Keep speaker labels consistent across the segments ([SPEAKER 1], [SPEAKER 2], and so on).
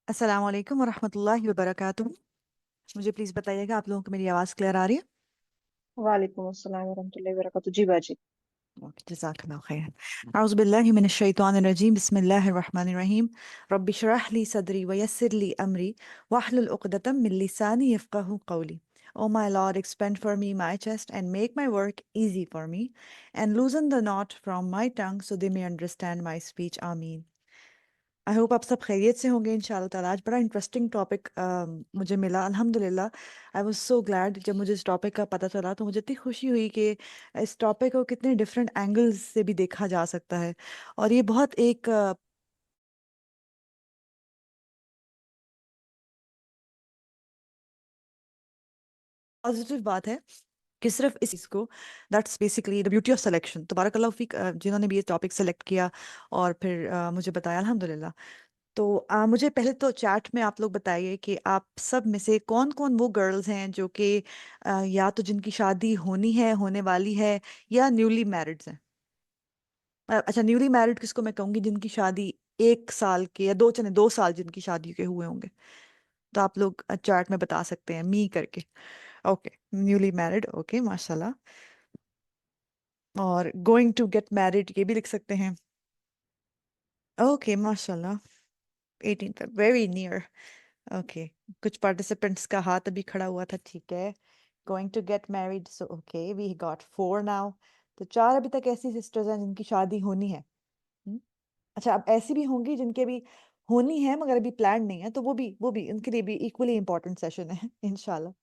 [SPEAKER 1] अस्सलाम वालेकुम वरहमतुल्लाहि वबरकातुहू। मुझे प्लीज़ बताइएगा आप लोगों को मेरी आवाज़ क्लियर आ रही है?
[SPEAKER 2] वालेकुम अस्सलाम वरहमतुल्लाहि वबरकातुहू। जी बाजी।
[SPEAKER 1] ओके, जज़ाकल्लाहु खैरन। औज़ु बिल्लाहि मिनश शैतानिर रजीम, बिस्मिल्लाहिर रहमानिर रहीम। रब्बि इश्रह ली सदरी व यस्सिर ली अमरी वहलुल उक़दतम मिन लिसानी यफ़क़हू क़ौली। O my Lord, expand for me my chest and make my work easy for me, and loosen the knot from my tongue so they may understand my speech. Ameen. I hope आप सब खैरियत से होंगे इंशाल्लाह ताला। आज बड़ा interesting topic मुझे मिला, अल्हम्दुलिल्लाह। आई वाज सो ग्लैड जब मुझे इस टॉपिक का पता चला, तो मुझे इतनी खुशी हुई कि इस टॉपिक को कितने डिफरेंट एंगल्स से भी देखा जा सकता है। और ये बहुत एक पॉजिटिव बात है कि सिर्फ इस चीज़ को, that's basically the beauty of selection. तबारकल्लाह फीक जिन्होंने भी ये टॉपिक सेलेक्ट किया और फिर मुझे बताया, अल्हम्दुलिल्लाह। तो मुझे पहले तो चैट में आप लोग बताइए कि आप सब में से कौन-कौन वो गर्ल्स हैं जो कि या तो जिनकी शादी होनी है, होने वाली है, या न्यूली मैरिड्स हैं। अच्छा, न्यूली मैरिड किसको मैं कहूँगी, जिनकी शादी 1 साल के या 2 साल जिनकी शादी के हुए होंगे। तो आप लोग चैट में बता सकते हैं मी करके। ओके, न्यूली मैरिड, ओके माशाल्लाह। और गोइंग टू गेट मैरिड ये भी लिख सकते हैं। ओके माशाल्लाह, 18 वेरी नियर। ओके, कुछ पार्टिसिपेंट्स का हाथ अभी खड़ा हुआ था, ठीक है। Going to get married, so okay we got 4 now. तो 4 अभी तक ऐसी सिस्टर्स हैं जिनकी शादी होनी है। हम्म? अच्छा, अब ऐसी भी होंगी जिनके भी होनी है मगर अभी प्लान नहीं है, तो वो भी उनके लिए भी इक्वली इंपॉर्टेंट सेशन है इंशाल्लाह।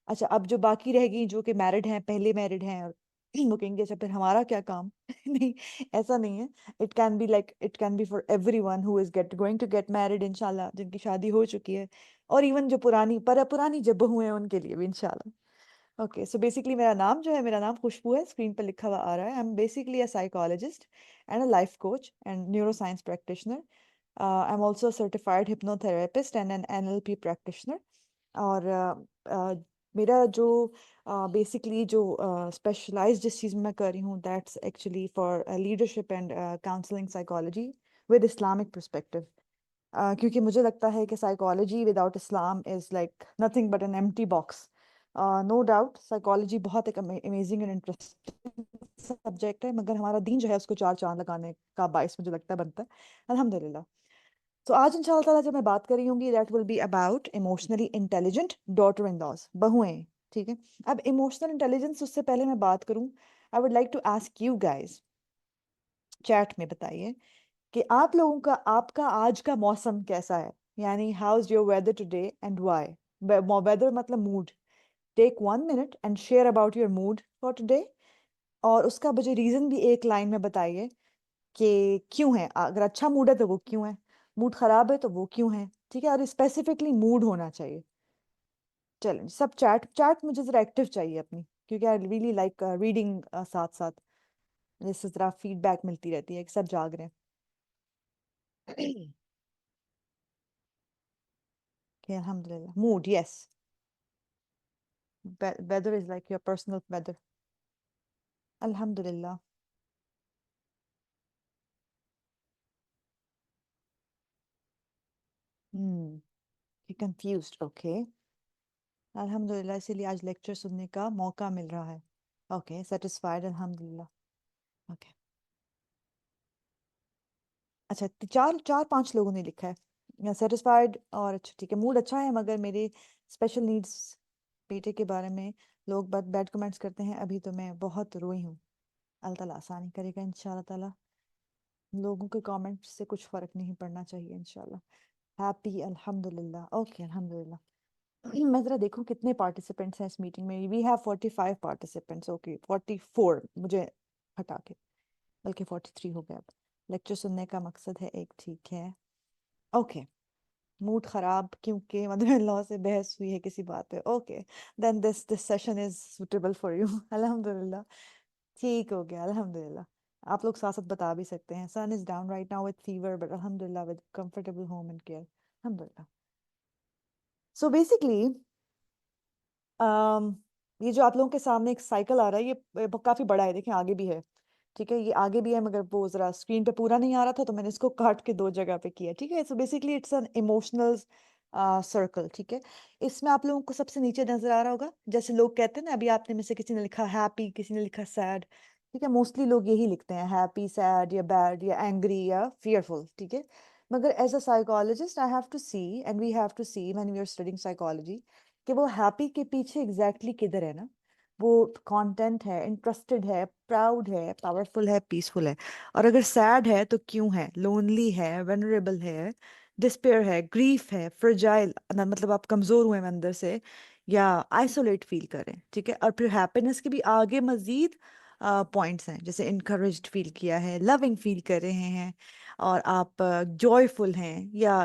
[SPEAKER 1] अच्छा, अब जो बाकी रहेगी जो कि मैरिड हैं, पहले मैरिड हैं, और वो कहेंगे अच्छा फिर हमारा क्या काम नहीं, ऐसा नहीं है। It can be for everyone who is get going to get married इंशाल्लाह, जिनकी शादी हो चुकी है, और इवन जो पुरानी जब बहू हैं उनके लिए भी इंशाल्लाह। ओके, सो बेसिकली मेरा नाम जो है, मेरा नाम खुशबू है, स्क्रीन पर लिखा हुआ आ रहा है। I am basically a psychologist and a life coach and neuroscience practitioner. I am also certified hypnotherapist and an NLP practitioner. और मेरा जो बेसिकली जो स्पेशलाइज जिस चीज़ में मैं कर रही हूँ, that's actually for leadership and counselling psychology with Islamic perspective. क्योंकि मुझे लगता है कि psychology without Islam is like nothing but an empty box. No doubt psychology बहुत एक अमेजिंग एंड इंटरेस्टिंग सब्जेक्ट है, मगर हमारा दीन जो है उसको 4 चांद लगाने का बायस मुझे लगता है बनता है, अल्हम्दुलिल्लाह। तो आज इंशाल्लाह ताला जब मैं बात कर रही होंगी, that will be about emotionally intelligent daughter in laws, बहुएं। ठीक है, अब इमोशनल इंटेलिजेंस, उससे पहले मैं बात करूं, I would like to ask you guys, chat में बताइए कि आप लोगों का, आपका आज का मौसम कैसा है। यानी how is your weather today and why. Weather मतलब mood. Take 1 minute and share about your mood for today, और उसका मुझे रीजन भी एक लाइन में बताइए कि क्यों है। अगर अच्छा मूड है तो वो क्यों है, मूड खराब है तो वो क्यों है। ठीक है, और स्पेसिफिकली मूड होना चाहिए। चलें सब, चैट चैट मुझे जरा एक्टिव चाहिए अपनी, क्योंकि आई रियली लाइक रीडिंग साथ साथ, जिससे जरा फीडबैक मिलती रहती है कि सब जाग रहे हैं। Okay, alhamdulillah. Mood, yes. Weather is like your personal weather. Alhamdulillah. Hmm. You're confused. Okay. अल्हम्दुलिल्लाह, इसीलिए आज लेक्चर सुनने का मौका मिल रहा है। ओके, सेटिस्फाइड, अल्हम्दुलिल्लाह। ओके, अच्छा, 4-5 लोगों ने लिखा है सेटिस्फाइड, और अच्छा ठीक है, मूड अच्छा है मगर मेरे स्पेशल नीड्स बेटे के बारे में लोग बहुत बैड कमेंट्स करते हैं, अभी तो मैं बहुत रोई हूँ। अल्लाह ताला आसानी करेगा इंशाल्लाह ताला। लोगों के कमेंट से कुछ फर्क नहीं पड़ना चाहिए इंशाल्लाह। हैप्पी, अल्हम्दुलिल्लाह। ओके, अल्हम्दुलिल्लाह। मैं जरा देखूं कितने पार्टिसिपेंट्स हैं इस मीटिंग में। We have 45 participants. ओके, 44 मुझे हटा के, बल्कि 43 हो गया अब। लेक्चर सुनने का मकसद है एक, ठीक है। ओके, मूड खराब क्योंकि मदर इन लॉ से बहस हुई है किसी बात पे। Okay, then this session is suitable for you. अल्हम्दुलिल्लाह, ठीक हो गया, अल्हम्दुलिल्लाह। आप लोग साथ साथ बता भी सकते हैं, son is down right now with fever, but अल्हम्दुलिल्लाह with comfortable home and care, अल्हम्दुलिल्लाह। सो बेसिकली ये जो आप लोगों के सामने एक साइकिल आ रहा है, ये काफी बड़ा है, देखें आगे भी है। ठीक है, ये आगे भी है मगर वो जरा स्क्रीन पे पूरा नहीं आ रहा था तो मैंने इसको काट के दो जगह पे किया। ठीक है, so basically it's an emotional circle. ठीक है, इसमें आप लोगों को सबसे नीचे नजर आ रहा होगा, जैसे लोग कहते हैं ना, अभी आपने में से किसी ने लिखा हैप्पी, किसी ने लिखा सैड। ठीक है, मोस्टली लोग यही लिखते हैं, हैप्पी, सैड या बैड या एंग्री या फियरफुल। ठीक है, मगर as a psychologist I have to see and we have to see when we are studying psychology कि वो हैप्पी के पीछे एग्जैक्टली किधर है ना, वो कंटेंट है, इंटरेस्टेड है, प्राउड है, पावरफुल है, पीसफुल है। और अगर सैड है तो क्यों है, लोनली है, वेनरेबल है, डिस्पेयर है, ग्रीफ है, फ्रजाइल, मतलब आप कमजोर हुए हैं अंदर से, या आइसोलेट फील करें। ठीक है, और फिर हैप्पीनेस के भी आगे मजीद पॉइंट्स हैं, जैसे इनकरेज्ड फील किया है, लविंग फील कर रहे हैं, और आप जॉयफुल हैं, या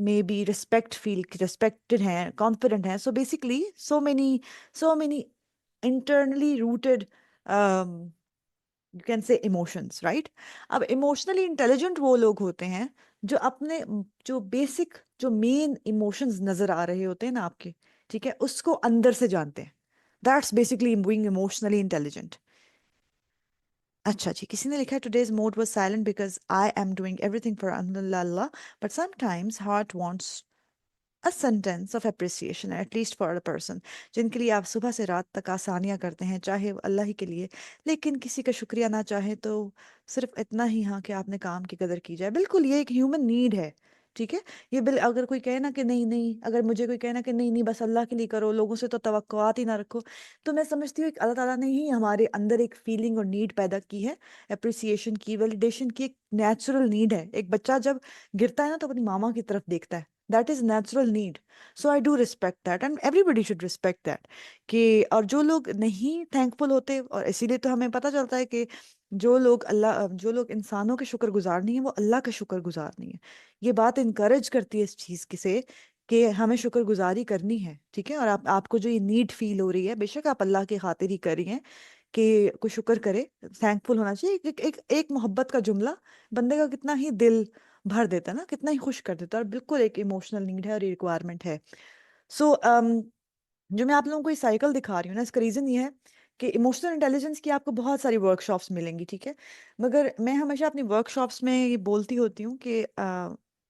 [SPEAKER 1] may be respect feel, respected हैं, कॉन्फिडेंट हैं। So basically so many internally rooted you can say emotions, right? अब इमोशनली इंटेलिजेंट वो लोग होते हैं जो अपने जो बेसिक जो मेन इमोशंस नजर आ रहे होते हैं ना आपके, ठीक है, उसको अंदर से जानते हैं। That's basically being emotionally intelligent. अच्छा जी, किसी ने लिखा है today's mode was silent because I am doing everything for Allah, but sometimes heart wants a sentence of appreciation at least for a person. जिनके लिए आप सुबह से रात तक आसानियां करते हैं, चाहे वो अल्लाह ही के लिए, लेकिन किसी का शुक्रिया ना चाहे तो सिर्फ इतना ही, हाँ, कि आपने काम की कदर की जाए। बिल्कुल, ये एक ह्यूमन नीड है। ठीक है, ये बिल अगर कोई कहे ना कि नहीं नहीं, अगर मुझे कोई कहे ना कि नहीं नहीं बस अल्लाह के लिए करो, लोगों से तो तवक्कुआत ही ना रखो, तो मैं समझती हूँ कि अल्लाह ताला ने ही हमारे अंदर एक फीलिंग और नीड पैदा की है, अप्रिसिएशन की, वैलिडेशन की। एक नेचुरल नीड है। एक बच्चा जब गिरता है ना तो अपनी मामा की तरफ देखता है, that is natural need. So I do respect that and everybody should respect that. कि और जो लोग नहीं थैंकफुल होते, और इसीलिए तो हमें पता चलता है कि जो लोग इंसानों के शुक्रगुजार नहीं है वो अल्लाह का शुक्रगुजार नहीं है। ये बात इनकरेज करती है इस चीज की से कि हमें शुक्रगुजारी करनी है। ठीक है, और आपको जो ये नीड फील हो रही है, बेशक आप अल्लाह की खातिर ही कर रही हैं कि कोई शुक्र करे, थैंकफुल होना चाहिए। एक मोहब्बत का जुमला बंदे का कितना ही दिल भर देता है ना, कितना ही खुश कर देता है, और बिल्कुल एक इमोशनल नीड है और रिक्वायरमेंट है। सो जो मैं आप लोगों को ये साइकिल दिखा रही हूँ ना, इसका रीज़न ये है कि इमोशनल इंटेलिजेंस की आपको बहुत सारी वर्कशॉप्स मिलेंगी। ठीक है, मगर मैं हमेशा अपनी वर्कशॉप्स में ये बोलती होती हूँ कि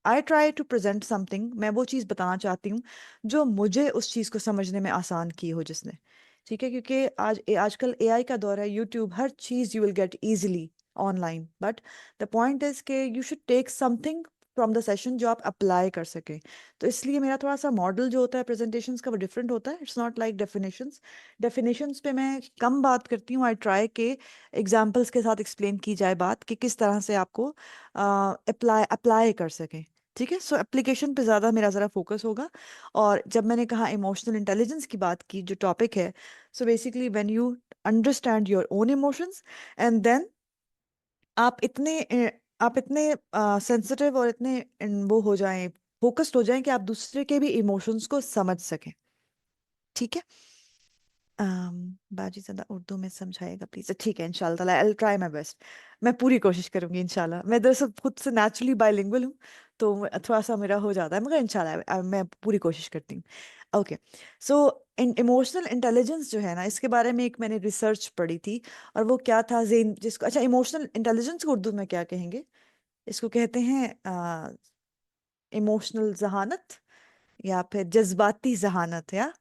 [SPEAKER 1] I try to present something, मैं वो चीज़ बताना चाहती हूँ जो मुझे उस चीज़ को समझने में आसान की हो जिसने। ठीक है, क्योंकि आजकल एआई का दौर है, यूट्यूब, हर चीज़ you will get easily online, but the point is के you should take something from the session जो आप अप्लाई कर सकें। तो इसलिए मेरा थोड़ा सा मॉडल जो होता है प्रेजेंटेशंस का वो डिफरेंट होता है। It's not like definitions. Definitions पे मैं कम बात करती हूँ, आई ट्राई के एग्जांपल्स के साथ एक्सप्लेन की जाए बात कि किस तरह से आपको अप्लाई अप्लाई कर सकें। ठीक है, सो एप्लीकेशन पे ज़्यादा मेरा ज़रा फोकस होगा। और जब मैंने कहा इमोशनल इंटेलिजेंस की बात की, जो टॉपिक है, so basically when you understand your own emotions and then आप इतने आप इतने सेंसिटिव और इतने वो हो जाएं, फोकस्ड हो जाएं कि आप दूसरे के भी इमोशंस को समझ सकें। ठीक है, बाजी ज़्यादा उर्दू में समझाएगा प्लीज। ठीक है, इंशाल्लाह I will try my best. मैं पूरी कोशिश करूंगी इंशाल्लाह। मैं दरअसल खुद से नेचुरली बायलिंगुअल हूँ, तो थोड़ा सा मेरा हो जाता है, मगर इंशाल्लाह मैं पूरी कोशिश करती हूँ। ओके, सो इमोशनल इंटेलिजेंस जो है ना, इसके बारे में एक मैंने रिसर्च पढ़ी थी, और वो क्या था, जेन जिसको, अच्छा, इमोशनल इंटेलिजेंस को उर्दू में क्या कहेंगे? इसको कहते हैं इमोशनल जहानत, या फिर जज्बाती जहानत, या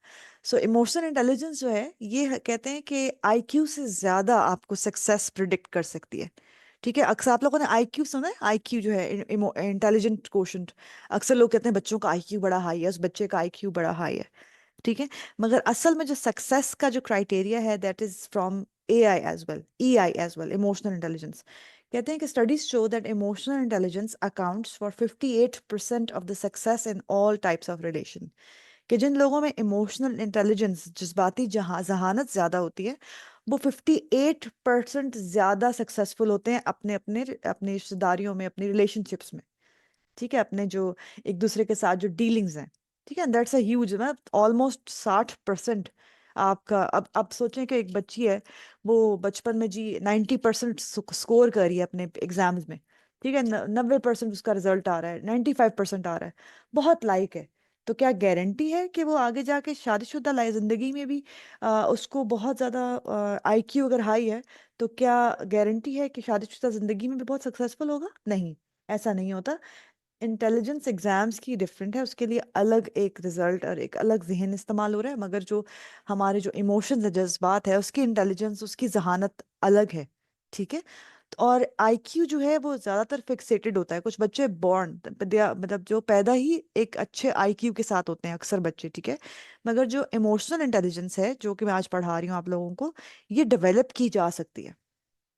[SPEAKER 1] सो इमोशनल इंटेलिजेंस जो है, ये कहते हैं कि आईक्यू से ज्यादा आपको सक्सेस प्रिडिक्ट कर सकती है। ठीक है, अक्सर आप लोगों ने आईक्यू सुना है, आईक्यू जो है इंटेलिजेंट कोशेंट। अक्सर लोग कहते हैं बच्चों का आईक्यू बड़ा हाई है, उस बच्चे का आईक्यू बड़ा हाई है। ठीक है, मगर असल में जो सक्सेस का जो क्राइटेरिया है, that is from AI as well, EI as well, emotional intelligence. कहते हैं कि studies show that emotional intelligence accounts for 58% of the success in all types of relation. कि जिन लोगों में इमोशनल इंटेलिजेंस, जज्बाती जहाँ जहानत ज्यादा होती है, वो 58% ज्यादा सक्सेसफुल होते हैं अपने अपने अपने रिश्तेदारियों में, अपनी रिलेशनशिप्स में। ठीक है, अपने जो एक दूसरे के साथ जो डीलिंग्स हैं। ठीक है, दैट्स अ ह्यूज ना, ऑलमोस्ट 60%। आपका अब सोचें कि एक बच्ची है, वो बचपन में जी 90% स्कोर कर रही है अपने एग्जाम्स में। ठीक है, 90% उसका रिजल्ट आ रहा है, 95% आ रहा है, बहुत लाइक है। तो क्या गारंटी है कि वो आगे जाके शादीशुदा लाइफ जिंदगी में भी उसको बहुत ज्यादा आईक्यू अगर हाई है, तो क्या गारंटी है कि शादीशुदा जिंदगी में भी बहुत सक्सेसफुल होगा? नहीं, ऐसा नहीं होता। इंटेलिजेंस एग्जाम्स की डिफरेंट है, उसके लिए अलग एक रिजल्ट और एक अलग जहन इस्तेमाल हो रहा है, मगर जो हमारे जो इमोशंस है, जज्बात है, उसकी इंटेलिजेंस, उसकी जहानत अलग है। ठीक है। और आईक्यू जो है वो ज्यादातर फिक्सेटेड होता है। कुछ बच्चे बॉर्न मतलब जो पैदा ही एक अच्छे आईक्यू के साथ होते हैं अक्सर बच्चे। ठीक है। मगर जो इमोशनल इंटेलिजेंस है, जो कि मैं आज पढ़ा रही हूँ आप लोगों को, ये डेवलप की जा सकती है।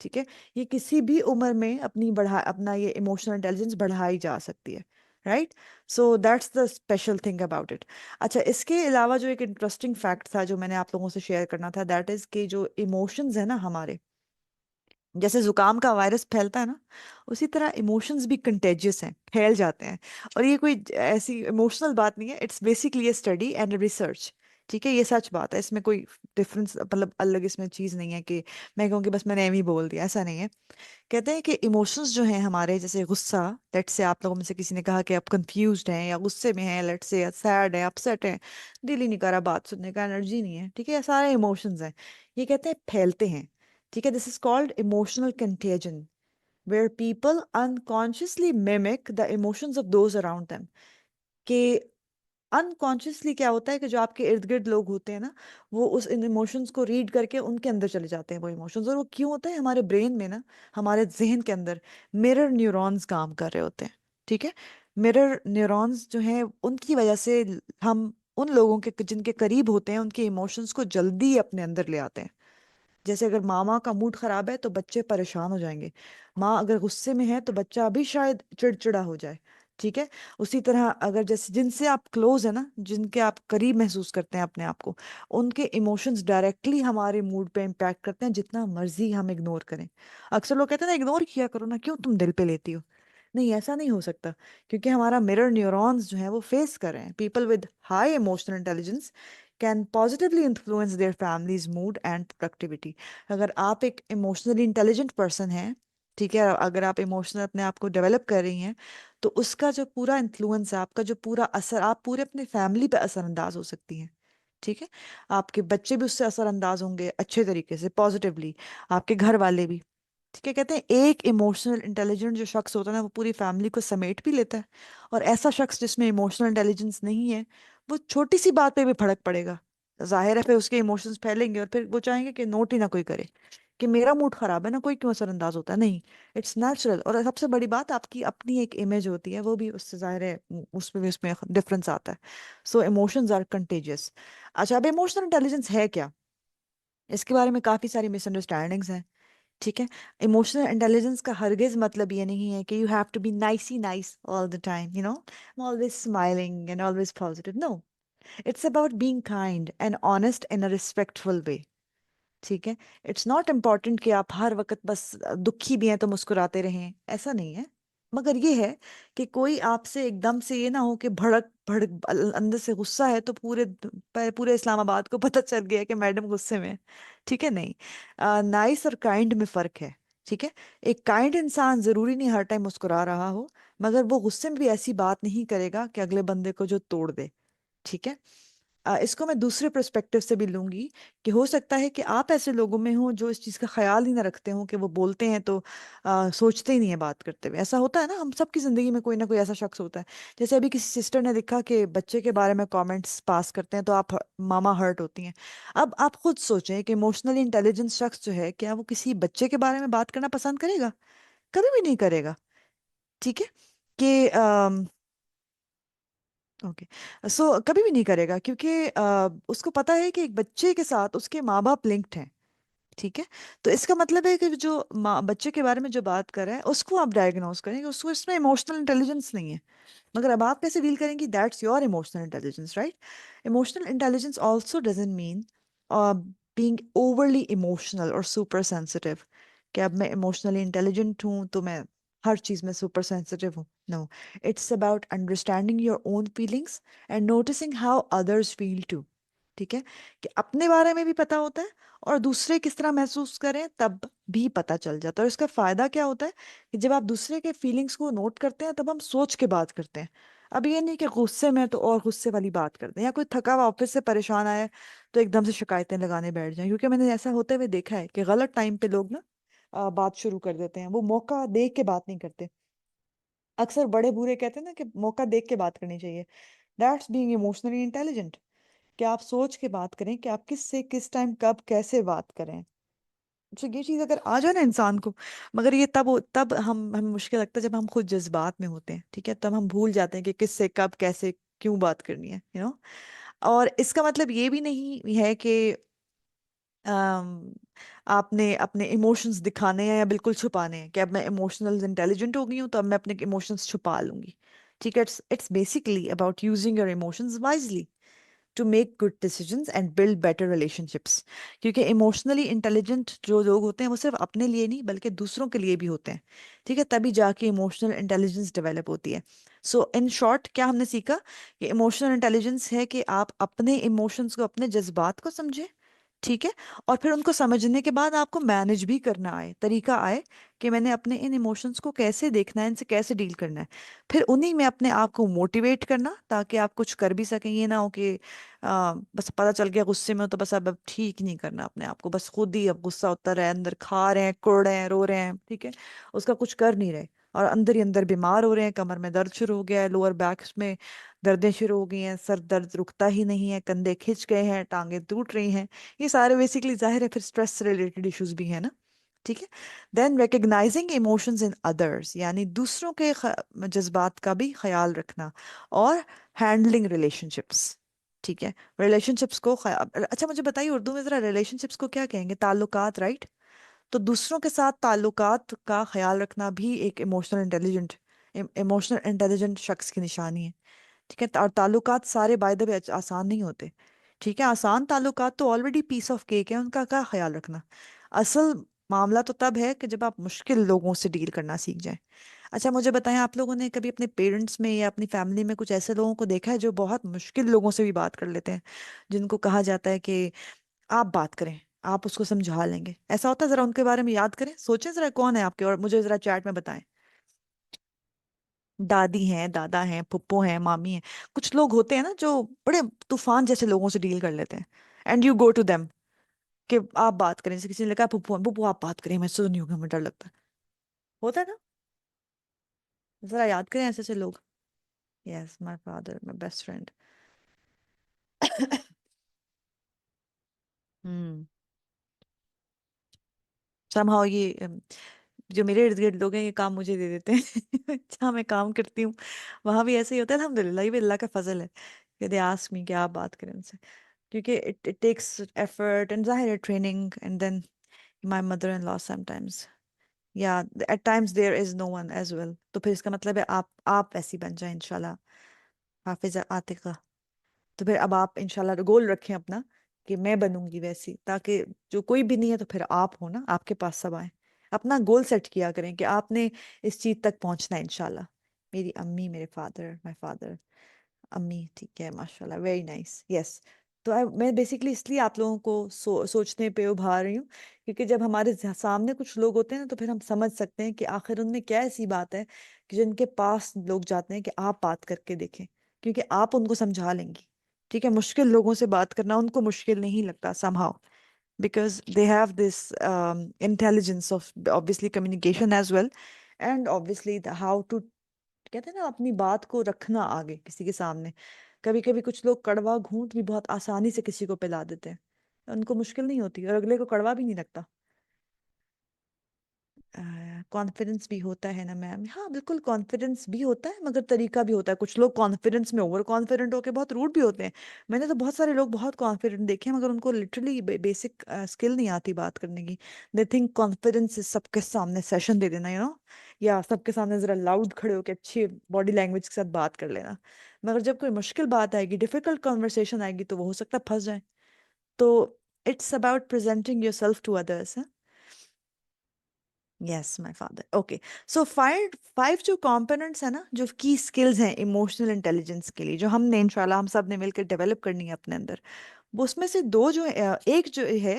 [SPEAKER 1] ठीक है। ये किसी भी उम्र में अपना ये इमोशनल इंटेलिजेंस बढ़ाई जा सकती है। Right. So that's the special thing about it. अच्छा, इसके अलावा जो एक इंटरेस्टिंग फैक्ट था जो मैंने आप लोगों से शेयर करना था, दैट इज कि जो इमोशंस है ना हमारे, जैसे जुकाम का वायरस फैलता है ना, उसी तरह इमोशंस भी कंटेजियस हैं, फैल जाते हैं। और ये कोई ऐसी इमोशनल बात नहीं है, it's basically A study and research. ठीक है, ये सच बात है, इसमें कोई डिफरेंस मतलब अलग इसमें चीज नहीं है कि मैं कहूँ कि बस मैंने एम ही बोल दिया, ऐसा नहीं है। कहते हैं कि इमोशंस जो हैं हमारे, जैसे गुस्सा, लेट्स से आप लोगों में से किसी ने कहा कि आप कंफ्यूज्ड हैं या गुस्से में हैं, लेट्स से सैड है, अपसेट है, दिल ही नहीं कर रहा बात सुनने का, एनर्जी नहीं है, ठीक है, ये सारे इमोशंस हैं। ये कहते हैं फैलते हैं। ठीक है, this is called emotional contagion, where people unconsciously mimic the emotions of those around them। कि अनकॉन्शियसली क्या होता है कि जो आपके इर्द गिर्द लोग होते हैं ना, वो उस इन इमोशंस को रीड करके उनके अंदर चले जाते हैं वो इमोशंस। और वो क्यों होता है? हमारे ब्रेन में ना, हमारे जहन के अंदर मिरर न्यूरॉन्स काम कर रहे होते हैं। ठीक है। मिरर न्यूरॉन्स जो हैं उनकी वजह से हम उन लोगों के जिनके करीब होते हैं उनके इमोशंस को जल्दी अपने अंदर ले आते हैं। जैसे अगर मामा का मूड खराब है तो बच्चे परेशान हो जाएंगे। माँ अगर गुस्से में है तो बच्चा भी शायद चिड़चिड़ा हो जाए। ठीक है। उसी तरह अगर जैसे जिनसे आप क्लोज है ना, जिनके आप करीब महसूस करते हैं अपने आप को, उनके इमोशंस डायरेक्टली हमारे मूड पे इम्पैक्ट करते हैं, जितना मर्जी हम इग्नोर करें। अक्सर लोग कहते हैं ना, इग्नोर किया करो ना, क्यों तुम दिल पे लेती हो? नहीं, ऐसा नहीं हो सकता, क्योंकि हमारा मिरर न्यूरॉन्स जो है वो फेस कर रहे हैं। People with high emotional intelligence can positively influence their families mood and productivity. अगर आप एक इमोशनली इंटेलिजेंट पर्सन हैं, ठीक है, अगर आप इमोशनल अपने आप को डेवलप कर रही हैं, तो उसका जो पूरा इन्फ्लुएंस है, आपका जो पूरा असर, आप पूरे अपने फैमिली पे असरअंदाज हो सकती हैं। ठीक है। आपके बच्चे भी उससे असरअंदाज होंगे अच्छे तरीके से, पॉजिटिवली, आपके घर वाले भी। ठीक है। कहते हैं एक इमोशनल इंटेलिजेंट जो शख्स होता है ना, वो पूरी फैमिली को समेट भी लेता है। और ऐसा शख्स जिसमें इमोशनल इंटेलिजेंस नहीं है, वो छोटी सी बात पे भी फर्क पड़ेगा, जाहिर है फिर उसके इमोशंस फैलेंगे और फिर वो चाहेंगे कि नोट ही ना कोई करे, कि मेरा मूड खराब है ना, कोई क्यों असरअंदाज होता है? नहीं, इट्स नेचुरल। और सबसे बड़ी बात, आपकी अपनी एक इमेज होती है, वो भी उससे जाहिर है उसमें भी उसमें डिफरेंस आता है। सो इमोशंस आर कंटेजियस। अच्छा, अब इमोशनल इंटेलिजेंस है क्या? इसके बारे में काफी सारी मिसअंडरस्टैंडिंग्स हैं। ठीक है। इमोशनल इंटेलिजेंस का हरगिज मतलब ये नहीं है कि you have to be nicey nice all the time, always smiling and always positive. No, it's about being kind and honest in a respectful way. ठीक है। इट्स नॉट इम्पॉर्टेंट कि आप हर वक्त बस दुखी भी हैं तो मुस्कुराते रहें, ऐसा नहीं है। मगर ये है कि कोई आपसे एकदम से ये ना हो कि भड़क भड़क अंदर से गुस्सा है तो पूरे इस्लामाबाद को पता चल गया कि मैडम गुस्से में है। ठीक है, नहीं। नाइस और काइंड में फर्क है। ठीक है। एक काइंड इंसान जरूरी नहीं हर टाइम मुस्कुरा रहा हो, मगर वो गुस्से में भी ऐसी बात नहीं करेगा कि अगले बंदे को जो तोड़ दे। ठीक है। इसको मैं दूसरे पर्सपेक्टिव से भी लूंगी, कि हो सकता है कि आप ऐसे लोगों में हो जो इस चीज़ का ख्याल ही ना रखते हो, कि वो बोलते हैं तो सोचते ही नहीं है बात करते हुए। ऐसा होता है ना, हम सबकी ज़िंदगी में कोई ना कोई ऐसा शख्स होता है। जैसे अभी किसी सिस्टर ने लिखा कि बच्चे के बारे में कमेंट्स पास करते हैं तो आप मामा हर्ट होती हैं। अब आप खुद सोचें कि इमोशनली इंटेलिजेंट शख्स जो है, क्या वो किसी बच्चे के बारे में बात करना पसंद करेगा? कभी भी नहीं करेगा। ठीक है। कि ओके, सो कभी भी नहीं करेगा, क्योंकि उसको पता है कि एक बच्चे के साथ उसके माँ बाप लिंक्ड हैं। ठीक है। तो इसका मतलब है कि जो माँ बच्चे के बारे में जो बात कर रहा है उसको आप डायग्नोस करेंगे, उसको इसमें इमोशनल इंटेलिजेंस नहीं है। मगर अब आप कैसे डील करेंगी, that's your emotional intelligence, right? Emotional intelligence also doesn't mean being overly emotional और सुपर सेंसिटिव, कि अब मैं इमोशनली इंटेलिजेंट हूँ तो मैं हर चीज में सुपर सेंसिटिव हूँ। No, it's about understanding your own feelings and noticing how others feel too. ठीक है। कि अपने बारे में भी पता होता है और दूसरे किस तरह महसूस करें तब भी पता चल जाता है। और इसका फायदा क्या होता है कि जब आप दूसरे के फीलिंग्स को नोट करते हैं तब हम सोच के बात करते हैं। अब ये नहीं कि गुस्से में तो और गुस्से वाली बात करते हैं, या कोई थका हुआ ऑफिस से परेशान आया है तो एकदम से शिकायतें लगाने बैठ जाएं, क्योंकि मैंने ऐसा होते हुए देखा है कि गलत टाइम पे लोग ना बात शुरू कर देते हैं, वो मौका देख के बात नहीं करते। अक्सर बड़े बूढ़े कहते हैं ना कि मौका देख के बात करनी चाहिए। That's being emotionally intelligent. कि आप सोच के बात करें कि आप किस से किस टाइम कब कैसे बात करें। तो ये चीज अगर आ जाए ना इंसान को, मगर ये तब हम हमें मुश्किल लगता है जब हम खुद जज्बात में होते हैं, ठीक है, तब हम भूल जाते हैं कि किससे कब कैसे क्यों बात करनी है, और इसका मतलब ये भी नहीं है कि अम, आपने अपने इमोशंस दिखाने हैं या बिल्कुल छुपाने हैं, कि अब मैं इमोशनल इंटेलिजेंट हो गई हूँ तो अब मैं अपने इमोशंस छुपा लूंगी। ठीक है, it's basically about using your emotions wisely to make good decisions and build better relationships. क्योंकि इमोशनली इंटेलिजेंट जो लोग होते हैं वो सिर्फ अपने लिए नहीं बल्कि दूसरों के लिए भी होते हैं। ठीक है, तभी जाके इमोशनल इंटेलिजेंस डेवलप होती है। सो इन शॉर्ट क्या हमने सीखा कि इमोशनल इंटेलिजेंस है कि आप अपने इमोशंस को, अपने जज्बात को समझें। ठीक है, और फिर उनको समझने के बाद आपको मैनेज भी करना आए, तरीका आए कि मैंने अपने इन इमोशंस को कैसे देखना है, इनसे कैसे डील करना है। फिर उन्हीं में अपने आप को मोटिवेट करना ताकि आप कुछ कर भी सकें। ये ना हो कि बस पता चल गया गुस्से में हो तो बस अब ठीक नहीं करना अपने आप को, बस खुद ही अब गुस्सा होता रहे, अंदर खा रहे हैं, कुड़ रहे हैं, रो रहे हैं, ठीक है, उसका कुछ कर नहीं रहे, और अंदर ही अंदर बीमार हो रहे हैं, कमर में दर्द शुरू हो गया है, लोअर बैक में दर्दें शुरू हो गई हैं, सर दर्द रुकता ही नहीं है, कंधे खिंच गए हैं, टांगे टूट रही हैं। ये सारे बेसिकली जाहिर है फिर स्ट्रेस से रिलेटेड इश्यूज भी है ना। ठीक है, then recognising emotions in others, यानी दूसरों के जज्बात का भी ख्याल रखना, और हैंडलिंग रिलेशनशिप्स। ठीक है, रिलेशनशिप्स को अच्छा मुझे बताइए उर्दू में जरा रिलेशनशिप्स को क्या कहेंगे? ताल्लुकात, राइट? तो दूसरों के साथ ताल्लुकात का ख्याल रखना भी एक इमोशनल इंटेलिजेंट शख्स की निशानी है। ठीक है, और ताल्लुकात सारे बाय द वे आसान नहीं होते। ठीक है, आसान ताल्लुकात तो ऑलरेडी पीस ऑफ केक है, उनका क्या ख्याल रखना। असल मामला तो तब है कि जब आप मुश्किल लोगों से डील करना सीख जाएं। अच्छा मुझे बताएं, आप लोगों ने कभी अपने पेरेंट्स में या अपनी फैमिली में कुछ ऐसे लोगों को देखा है जो बहुत मुश्किल लोगों से भी बात कर लेते हैं, जिनको कहा जाता है कि आप बात करें, आप उसको समझा लेंगे? ऐसा होता है? जरा उनके बारे में याद करें, सोचें जरा कौन है आपके, और मुझे जरा चैट में बताएं। दादी हैं, दादा हैं, पुप्पो हैं, मामी हैं। कुछ लोग होते हैं ना जो बड़े तूफान जैसे लोगों से डील कर लेते हैं, and you go to them कि आप बात करें। जैसे किसी ने कहा पुप्पो पुप्पो आप बात करें, मैं सुन नहीं होगा, मुझे डर लगता है। होता है ना? जरा याद करें ऐसे ऐसे लोग। Yes, my father, my best friend. Hmm. somehow ये जो मेरे इर्द गिर्द लोग हैं ये काम मुझे दे देते हैं। जहाँ मैं काम करती हूँ वहां भी ऐसे ही होता है, अल्हम्दुलिल्लाह, ये भी अल्लाह का फजल है कि दे आस्क मी कि आप बात करें उनसे। क्योंकि इट टेक्स एफर्ट एंड जाहिर है training, and then my mother in law sometimes, या at times there is no one as well. तो फिर इसका मतलब है आप ऐसी बन जाए इंशाल्लाह, हाफिजा आतिका। तो फिर अब आप इंशाल्लाह गोल रखें अपना कि मैं बनूंगी वैसी, ताकि जो कोई भी नहीं है तो फिर आप हो ना, आपके पास सब आए। अपना गोल सेट किया करें कि आपने इस चीज तक पहुंचना है इंशाल्लाह। मेरी अम्मी, मेरे फादर, माय फादर, अम्मी, ठीक है, माशाल्लाह, वेरी नाइस, यस। तो मैं बेसिकली इसलिए आप लोगों को सोचने पे उभार रही हूँ, क्योंकि जब हमारे सामने कुछ लोग होते हैं ना तो फिर हम समझ सकते हैं कि आखिर उनमें क्या ऐसी बात है कि जिनके पास लोग जाते हैं कि आप बात करके देखें, क्योंकि आप उनको समझा लेंगी। ठीक है, मुश्किल लोगों से बात करना उनको मुश्किल नहीं लगता somehow, because they have this intelligence of obviously communication as well, and obviously how to, कहते हैं ना, अपनी बात को रखना आगे किसी के सामने। कभी कभी कुछ लोग कड़वा घूंट भी बहुत आसानी से किसी को पिला देते हैं, उनको मुश्किल नहीं होती और अगले को कड़वा भी नहीं लगता। कॉन्फिडेंस भी होता है ना मैम, हाँ बिल्कुल कॉन्फिडेंस भी होता है, मगर तरीका भी होता है। कुछ लोग कॉन्फिडेंस में ओवर कॉन्फिडेंट होकर बहुत रूड भी होते हैं। मैंने तो बहुत सारे लोग बहुत कॉन्फिडेंट देखे हैं, मगर उनको लिटरली बेसिक स्किल नहीं आती बात करने की। दे थिंक कॉन्फिडेंस इज सबके सामने सेशन दे देना, या सबके सामने जरा लाउड खड़े होकर अच्छी बॉडी लैंग्वेज के साथ बात कर लेना। मगर जब कोई मुश्किल बात आएगी, डिफिकल्ट कॉन्वर्सेशन आएगी, तो वो हो सकता है फंस जाए। तो it's about presenting yourself to others. Yes my father, okay. So five five जो कंपोनेंट्स है ना, जो की स्किल्स हैं इमोशनल इंटेलिजेंस के लिए, जो हमने इंशाल्लाह हम सब ने मिलकर डेवलप करनी है अपने अंदर, वो उसमें से दो जो एक जो है,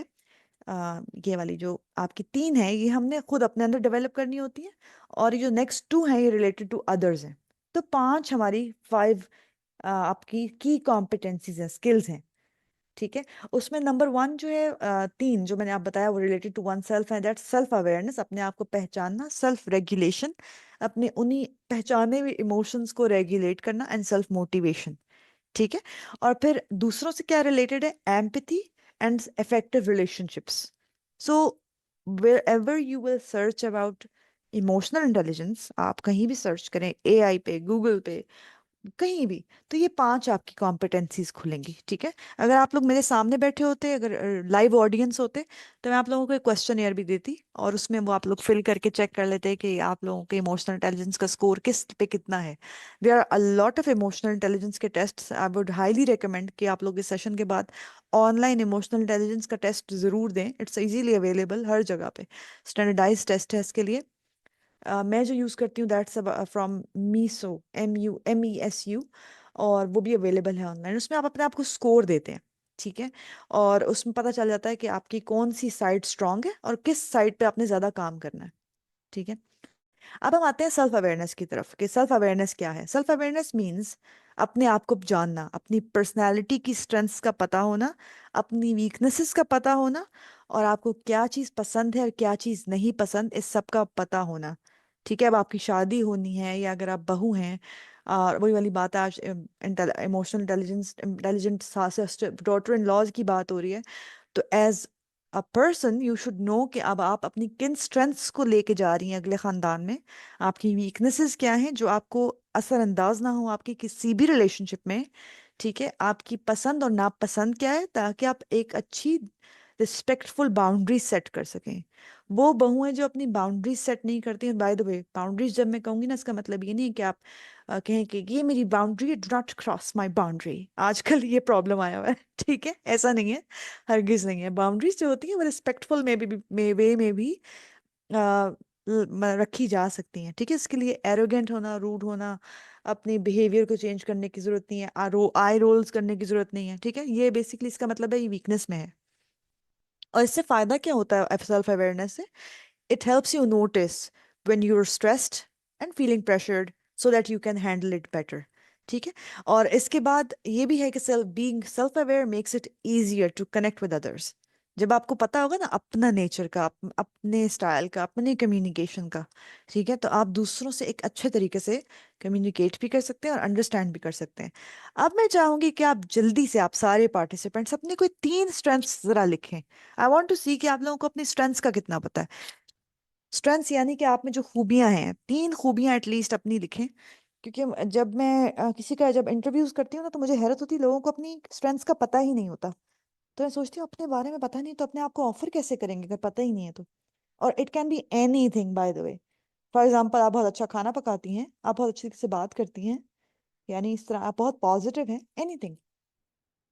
[SPEAKER 1] ये वाली जो आपकी तीन है, ये हमने खुद अपने अंदर डेवलप करनी होती है, और ये जो नेक्स्ट टू है ये रिलेटेड टू अदर्स हैं। तो 5 हमारी 5 आपकी की कॉम्पिटेंसीज हैं, स्किल्स हैं। ठीक है। उसमें नंबर 1 जो है 3 जो मैंने आप बताया वो रिलेटेड टू वन सेल्फ है, दैट सेल्फ अवेयरनेस, अपने आप को पहचानना, सेल्फ रेगुलेशन, अपने उन्हीं पहचाने हुए इमोशंस को रेगुलेट करना, एंड सेल्फ मोटिवेशन। ठीक है। और फिर दूसरों से क्या रिलेटेड है, empathy and effective relationships. So wherever you will search about emotional intelligence, आप कहीं भी सर्च करें, एआई पे, गूगल पे, कहीं भी, तो ये 5 आपकी कॉम्पिटेंसीज खुलेंगी। ठीक है। अगर आप लोग मेरे सामने बैठे होते, अगर लाइव ऑडियंस होते, तो मैं आप लोगों को एक क्वेश्चन एयर भी देती और उसमें वो आप लोग फिल करके चेक कर लेते कि आप लोगों के इमोशनल इंटेलिजेंस का स्कोर किस पे कितना है। There are a lot of emotional intelligence के test, I would highly recommend कि आप लोग इस सेशन के बाद ऑनलाइन इमोशनल इंटेलिजेंस का टेस्ट जरूर दें। इट्स इजीली अवेलेबल हर जगह पे, स्टैंडर्डाइज टेस्ट है इसके लिए। मैं जो यूज़ करती हूँ दैट्स फ्रॉम मीसो, MESU, और वो भी अवेलेबल है ऑनलाइन। उसमें आप अपने आप को स्कोर देते हैं। ठीक है। और उसमें पता चल जाता है कि आपकी कौन सी साइड स्ट्रांग है और किस साइड पे आपने ज़्यादा काम करना है। ठीक है। अब हम आते हैं सेल्फ अवेयरनेस की तरफ कि सेल्फ अवेयरनेस क्या है। सेल्फ अवेयरनेस मीन्स अपने आप को जानना, अपनी पर्सनालिटी की स्ट्रेंथ्स का पता होना, अपनी वीकनेसेस का पता होना, और आपको क्या चीज़ पसंद है और क्या चीज़ नहीं पसंद, इस सब का पता होना। ठीक है। अब आपकी शादी होनी है या अगर आप बहू हैं, और वही वाली बात है, आज emotional intelligence, intelligent daughter in laws की बात हो रही है। तो as a person you should know कि अब आप अपनी किन स्ट्रेंथ्स को लेके जा रही हैं अगले खानदान में, आपकी वीकनेसेस क्या हैं जो आपको असरअंदाज ना हो आपकी किसी भी रिलेशनशिप में। ठीक है। आपकी पसंद और नापसंद क्या है, ताकि आप एक अच्छी रिस्पेक्टफुल बाउंड्री सेट कर सकें। वो बहुएं जो अपनी बाउंड्रीज सेट नहीं करती हैं, बाय द वे बाउंड्रीज जब मैं कहूंगी ना, इसका मतलब ये नहीं है कि आप कहें कि ये मेरी बाउंड्री है, do not cross my boundary. आजकल ये प्रॉब्लम आया हुआ है। ठीक है। ऐसा नहीं है, हरगिज नहीं है। बाउंड्रीज जो होती है वो रिस्पेक्टफुल वे में भी रखी जा सकती हैं। ठीक है। इसके लिए एरोगेंट होना, रूड होना, अपने बिहेवियर को चेंज करने की जरूरत नहीं है, आई रोल्स करने की जरूरत नहीं है। ठीक है। ये बेसिकली इसका मतलब है ये वीकनेस में है। और इससे फायदा क्या होता है सेल्फ अवेयरनेस से, it helps you notice when you are stressed and feeling pressured so that you can handle it better. ठीक है। और इसके बाद ये भी है कि self aware makes it easier to connect with others. जब आपको पता होगा ना अपना नेचर का, अपने स्टाइल का, अपने कम्युनिकेशन का, ठीक है, तो आप दूसरों से एक अच्छे तरीके से कम्युनिकेट भी कर सकते हैं और अंडरस्टैंड भी कर सकते हैं। अब मैं चाहूंगी कि आप जल्दी से, आप सारे पार्टिसिपेंट्स अपने कोई 3 स्ट्रेंथ्स जरा लिखें। आई वांट टू सी कि आप लोगों को अपनी स्ट्रेंथ्स का कितना पता है। स्ट्रेंथ्स यानी कि आप में जो खूबियां हैं, 3 खूबियां एटलीस्ट अपनी लिखें। क्योंकि जब मैं किसी का जब इंटरव्यूज करती हूँ ना, तो मुझे हैरत होती है, लोगों को अपनी स्ट्रेंथ्स का पता ही नहीं होता। तो मैं सोचती हूँ अपने बारे में पता नहीं तो अपने आप को ऑफर कैसे करेंगे अगर पता ही नहीं है तो। और it can be any thing bye the way. For example, आप बहुत अच्छा खाना पकाती हैं, आप बहुत अच्छे से बात करती हैं, यानी इस तरह आप बहुत पॉजिटिव हैं, anything.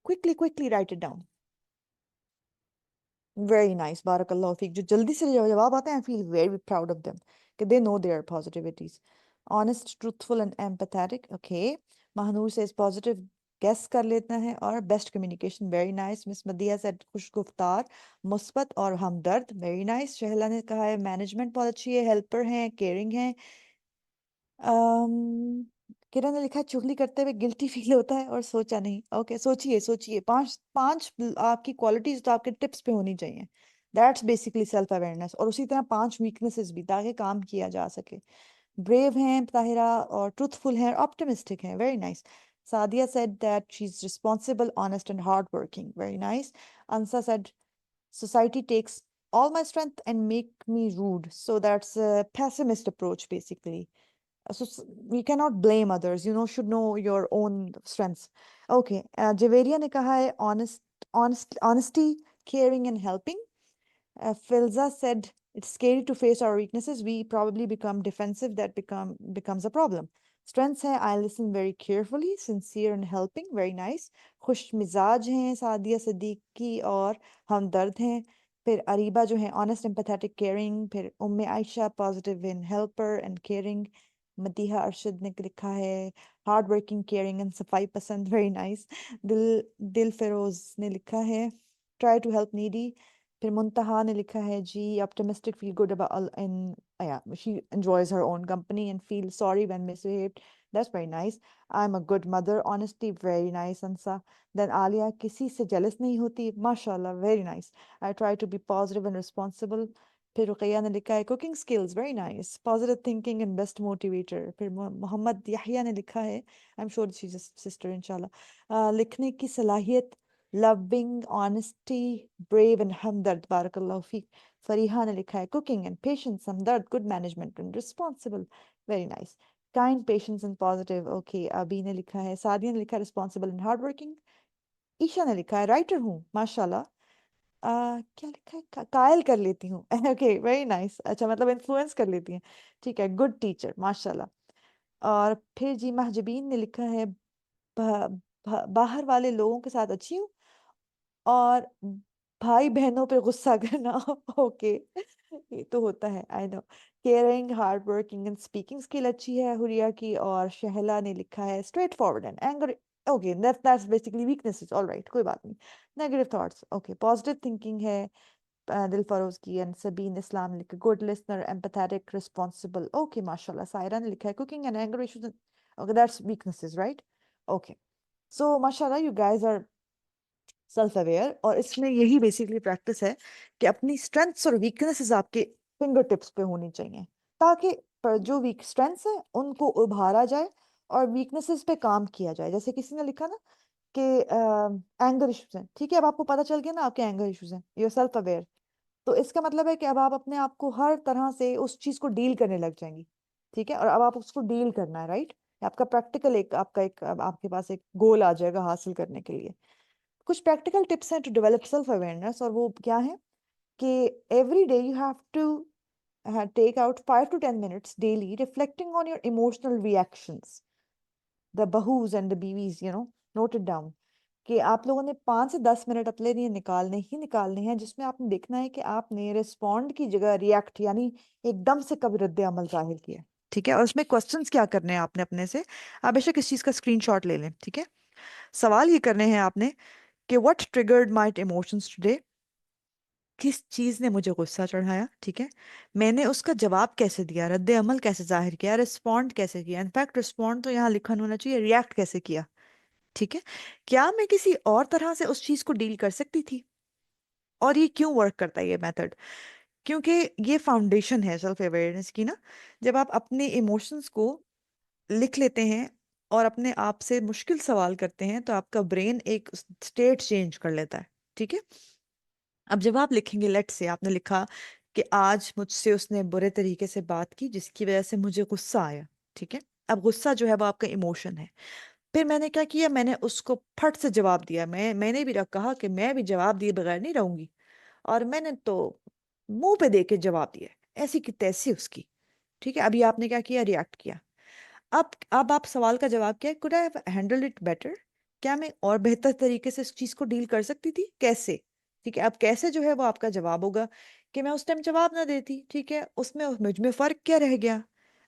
[SPEAKER 1] Quickly quickly write it down. Very nice, बारकल्लाह फीक। जो जल्दी से जवाब आते हैं, I feel very proud of them कि they know their positivities. Honest, truthful and empathetic, okay. Mahnoor से इस पॉजिटिव गेस कर लेता है। और best communication, very nice. Miss Madiya से खुशगुफ्तार, मुस्बत और हमदर्द, वेरी नाइस। शहला ने कहा है मैनेजमेंट बहुत अच्छी है, हेल्पर हैं, केयरिंग है। अम्म किरण ने लिखा है, चुगली करते हुए गिल्टी फील होता है और सोचा नहीं। ओके, सोचिए सोचिए, 5 5 आपकी क्वालिटीज तो आपके टिप्स पे होनी चाहिए। That's basically self awareness. और उसी तरह 5 वीकनेसेस भी, ताकि काम किया जा सके। ब्रेव हैं ताहिरा, और ट्रूथफुल हैं, ऑप्टिमिस्टिक हैं, very nice. Sadia said that she is responsible, honest and hard working, very nice. अंसा said society takes all my strength and make me rude, so that's a pessimist approach basically. We cannot blame others, should know your own strengths. Okay, Javeria ने कहा है honesty, caring and helping. Filza said it's scary to face our weaknesses. We probably become defensive. That becomes a problem. Strengths है, I listen very carefully, sincere and helping. Very nice. खुश मिजाज हैं सादिया सिद्दीकी और हमदर्द हैं। फिर अरीबा जो है honest, empathetic, caring। फिर उम्मे Ayesha positive and helper and caring। Madiha Arshad ने लिखा है हार्ड वर्किंग, केयरिंग एंड सफाई पसंद। Very nice. दिल दिल फिरोज ने लिखा है try to help needy। फिर मुंतहा ने लिखा है जी, optimistic, feel good about in yeah, she enjoys her own company and feels sorry when misbehaved. That's very nice. I'm a good mother, honesty, very nice, Ansa. Then Alia, किसी से jealous नहीं होती, mashallah, very nice. I try to be positive and responsible. फिर रुकैया ने लिखा है cooking skills, very nice. Positive thinking and best motivator. फिर मोहम्मद याहिया ने लिखा है, I'm sure she's a sister, inshallah. लिखने की सलाहियत, loving, honesty, brave and Hamdard, barakallahu feek. Fariha ने लिखा है cooking and patience, Hamdard, good management and responsible, very nice. Kind, patience and positive, okay. अबी ने लिखा है, सादिया ने लिखा है responsible and hardworking. ईशा ने लिखा है राइटर हूँ, माशाल्लाह। क्या लिखा है, कायल कर लेती हूँ ओके, वेरी नाइस। अच्छा, मतलब इन्फ्लुएंस कर लेती हैं, ठीक है। गुड टीचर, माशाल्लाह। और फिर जी महजबीन ने लिखा है बाहर वाले लोगों के साथ अच्छी हूँ और भाई बहनों पे गुस्सा करना ओके, ये तो होता है, I know. Caring, hard working and speaking skill अच्छी है हुरिया की। और शहला ने लिखा है straightforward and anger, okay, that's basically weaknesses, alright, कोई बात नहीं। Negative thoughts, okay. Positive thinking है दिल फरोज की। एंड सबीन इस्लाम ने लिखा good listener, empathetic, responsible, okay, माशाल्लाह। सायरा ने लिखा है cooking and anger issues, okay, that's weaknesses, right, okay. So माशाल्लाह, you guys are self aware, और इसमें यही बेसिकली प्रैक्टिस है कि अपनी स्ट्रेंथ्स और वीकनेसेस आपके फिंगर टिप्स पे होनी चाहिए, ताकि पर जो वीक स्ट्रेंथ्स हैं उनको उभारा जाए और वीकनेसेस पे काम किया जाए। जैसे किसी ने लिखा ना कि एंगर इश्यूज हैं, ठीक है, अब आपको पता चल गया ना आपके एंगर इश्यूज हैं, यू आर सेल्फ अवेयर, तो इसका मतलब है कि अब आप अपने आप को हर तरह से उस चीज को डील करने लग जाएंगी, ठीक है। और अब आप उसको डील करना है, राइट। आपका प्रैक्टिकल एक आपका एक अब आपके पास एक गोल आ जाएगा हासिल करने के लिए। कुछ प्रैक्टिकल टिप्स हैं टू डेवलप सेल्फ अवेयरनेस, और वो क्या है कि every day you have to take out 5 to 10 minutes daily reflecting on your emotional reactions, the bahus and the बीवीज, note it down, कि आप लोगों ने 5 से 10 मिनट अपने लिए निकालने ही निकालने हैं, जिसमें आपने देखना है कि आपने रिस्पॉन्ड की जगह रिएक्ट, यानी एकदम से कब रद्द अमल जाहिर किया, ठीक है। और उसमें क्वेश्चंस क्या करने हैं आपने अपने से, आप बेशक इस चीज का स्क्रीनशॉट ले लें, ठीक है। सवाल ये करने हैं आपने कि what triggered my emotions today, किस चीज ने मुझे गुस्सा चढ़ाया, ठीक है। मैंने उसका जवाब कैसे दिया, रद्द अमल कैसे जाहिर किया, रिस्पॉन्ड कैसे किया, इनफैक्ट रिस्पॉन्ड तो यहाँ लिखा होना चाहिए रिएक्ट कैसे किया, ठीक है। क्या मैं किसी और तरह से उस चीज को डील कर सकती थी, और ये क्यों वर्क करता है ये मेथड, क्योंकि ये फाउंडेशन है सेल्फ अवेयरनेस की ना। जब आप अपने इमोशंस को लिख लेते हैं और अपने आप से मुश्किल सवाल करते हैं, तो आपका ब्रेन एक स्टेट चेंज कर लेता है, ठीक है। अब जब आप लिखेंगे, लेट से आपने लिखा कि आज मुझसे उसने बुरे तरीके से बात की जिसकी वजह से मुझे गुस्सा आया, ठीक है। अब गुस्सा जो है वो आपका इमोशन है। फिर मैंने क्या किया, मैंने उसको फट से जवाब दिया। मैंने भी कहा कि मैं भी जवाब दिए बगैर नहीं रहूंगी, और मैंने तो मुंह पे दे के जवाब दिया, ऐसी की तैसी उसकी, ठीक है। अभी आपने क्या किया, रिएक्ट किया। अब आप सवाल का जवाब क्या है, could I handle it better, क्या मैं और बेहतर तरीके से इस चीज को डील कर सकती थी, कैसे, ठीक है। अब कैसे जो है वो आपका जवाब होगा कि मैं उस टाइम जवाब ना देती, ठीक है, उसमें और मुझ में फर्क क्या रह गया।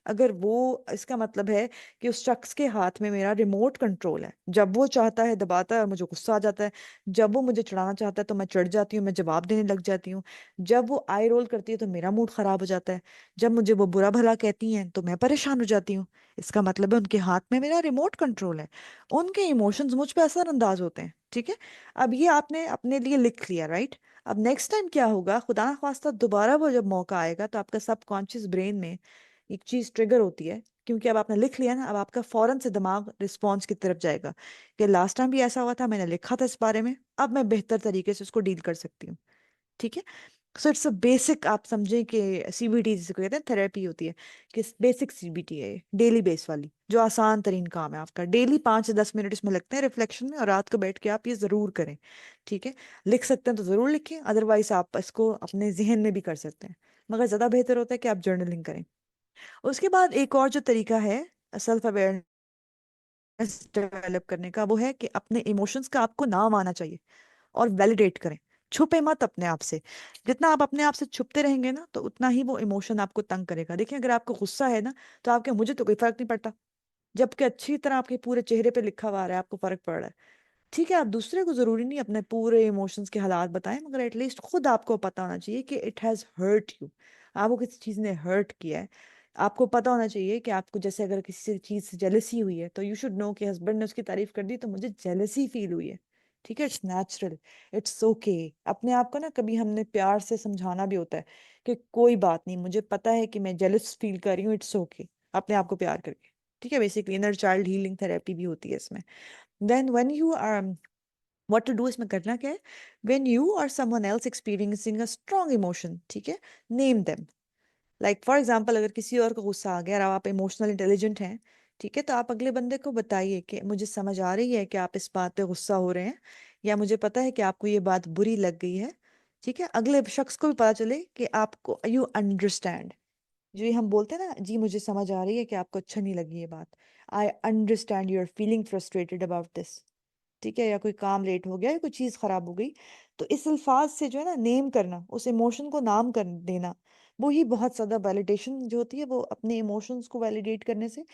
[SPEAKER 1] अगर वो, इसका मतलब है कि उस शख्स के हाथ में मेरा रिमोट कंट्रोल है, जब वो चाहता है दबाता है और मुझे गुस्सा आ जाता है, जब वो मुझे चिढ़ाना चाहता है तो मैं चिढ़ जाती हूँ, मैं जवाब देने लग जाती हूँ, जब वो आई रोल करती है तो मेरा मूड खराब हो जाता है, जब मुझे वो बुरा भला कहती हैं तो मैं परेशान हो जाती हूँ। इसका मतलब है उनके हाथ में मेरा रिमोट कंट्रोल है, उनके इमोशंस मुझ पे असरअंदाज होते हैं, ठीक है। अब ये आपने अपने लिए लिख लिया, राइट। अब नेक्स्ट टाइम क्या होगा, खुदा ना खास्ता दोबारा वो जब मौका आएगा, तो आपका सबकॉन्शियस ब्रेन में एक चीज ट्रिगर होती है, क्योंकि अब आपने लिख लिया ना, अब आपका फौरन से दिमाग रिस्पॉन्स की तरफ जाएगा कि लास्ट टाइम भी ऐसा हुआ था, मैंने लिखा था इस बारे में, अब मैं बेहतर तरीके से उसको डील कर सकती हूँ, ठीक है। सो इट्स अ बेसिक, आप समझें कि सीबीटी जिसे कहते हैं, थेरेपी होती है, कि बेसिक सीबीटी है, डेली बेस वाली, जो आसान तरीन काम है आपका। डेली 5 से 10 मिनट इसमें लगते हैं रिफ्लेक्शन में, और रात को बैठ के आप ये जरूर करें, ठीक है। लिख सकते हैं तो जरूर लिखें, अदरवाइज आप इसको अपने जहन में भी कर सकते हैं, मगर ज्यादा बेहतर होता है कि आप जर्नलिंग करें। उसके बाद एक और जो तरीका है सेल्फ अवेयरनेस डेवलप करने का, वो है कि अपने इमोशंस का आपको नाम आना चाहिए और वैलिडेट करें। छुपे मत अपने आप से, जितना आप अपने आप से छुपते रहेंगे ना, तो उतना ही वो इमोशन आपको तंग करेगा। देखिए, अगर आपको गुस्सा है ना, तो आपके मुझे तो कोई फर्क नहीं पड़ता, जबकि अच्छी तरह आपके पूरे चेहरे पे लिखा हुआ आ रहा है आपको फर्क पड़ रहा है, ठीक है, आप दूसरे को जरूरी नहीं अपने पूरे इमोशंस के हालात बताएं, मगर एटलीस्ट खुद आपको पता होना चाहिए कि इट हैज हर्ट यू, आपको किसी चीज ने हर्ट किया है। आपको पता होना चाहिए कि आपको, जैसे अगर किसी चीज से जेलसी हुई है तो यू शुड नो कि हस्बैंड ने उसकी तारीफ कर दी तो मुझे जेलसी फील हुई है। ठीक है, इट्स नेचुरल, इट्स ओके। अपने आप को ना कभी हमने प्यार से समझाना भी होता है कि कोई बात नहीं, मुझे पता है कि मैं जेलस फील कर रही हूँ, इट्स ओके, अपने आप को प्यार करके। ठीक है, basically inner child healing therapy भी होती है इसमें। Then when you are, what to do, इसमें करना क्या है, व्हेन यू और someone else experiencing a strong emotion, ठीक है, name them. Like for example, अगर किसी और को गुस्सा आ गया और आप इमोशनल इंटेलिजेंट हैं, ठीक है, तो आप अगले बंदे को बताइए कि मुझे समझ आ रही है कि आप इस बात पे गुस्सा हो रहे हैं, या मुझे पता है कि आपको ये बात बुरी लग गई है। ठीक है, अगले शख्स को भी पता चले कि आपको, यू अंडरस्टैंड। जो ये हम बोलते हैं ना, जी मुझे समझ आ रही है कि आपको अच्छा नहीं लगी ये बात, I understand you are feeling frustrated about this. ठीक है, या कोई काम लेट हो गया या कोई चीज खराब हो गई, तो इस अल्फाज से जो है ना, नेम करना, उस इमोशन को नाम कर देना, वो ही बहुत ज्यादा वैलिडेशन जो होती है, वो अपने इमोशंस को वैलिडेट करने से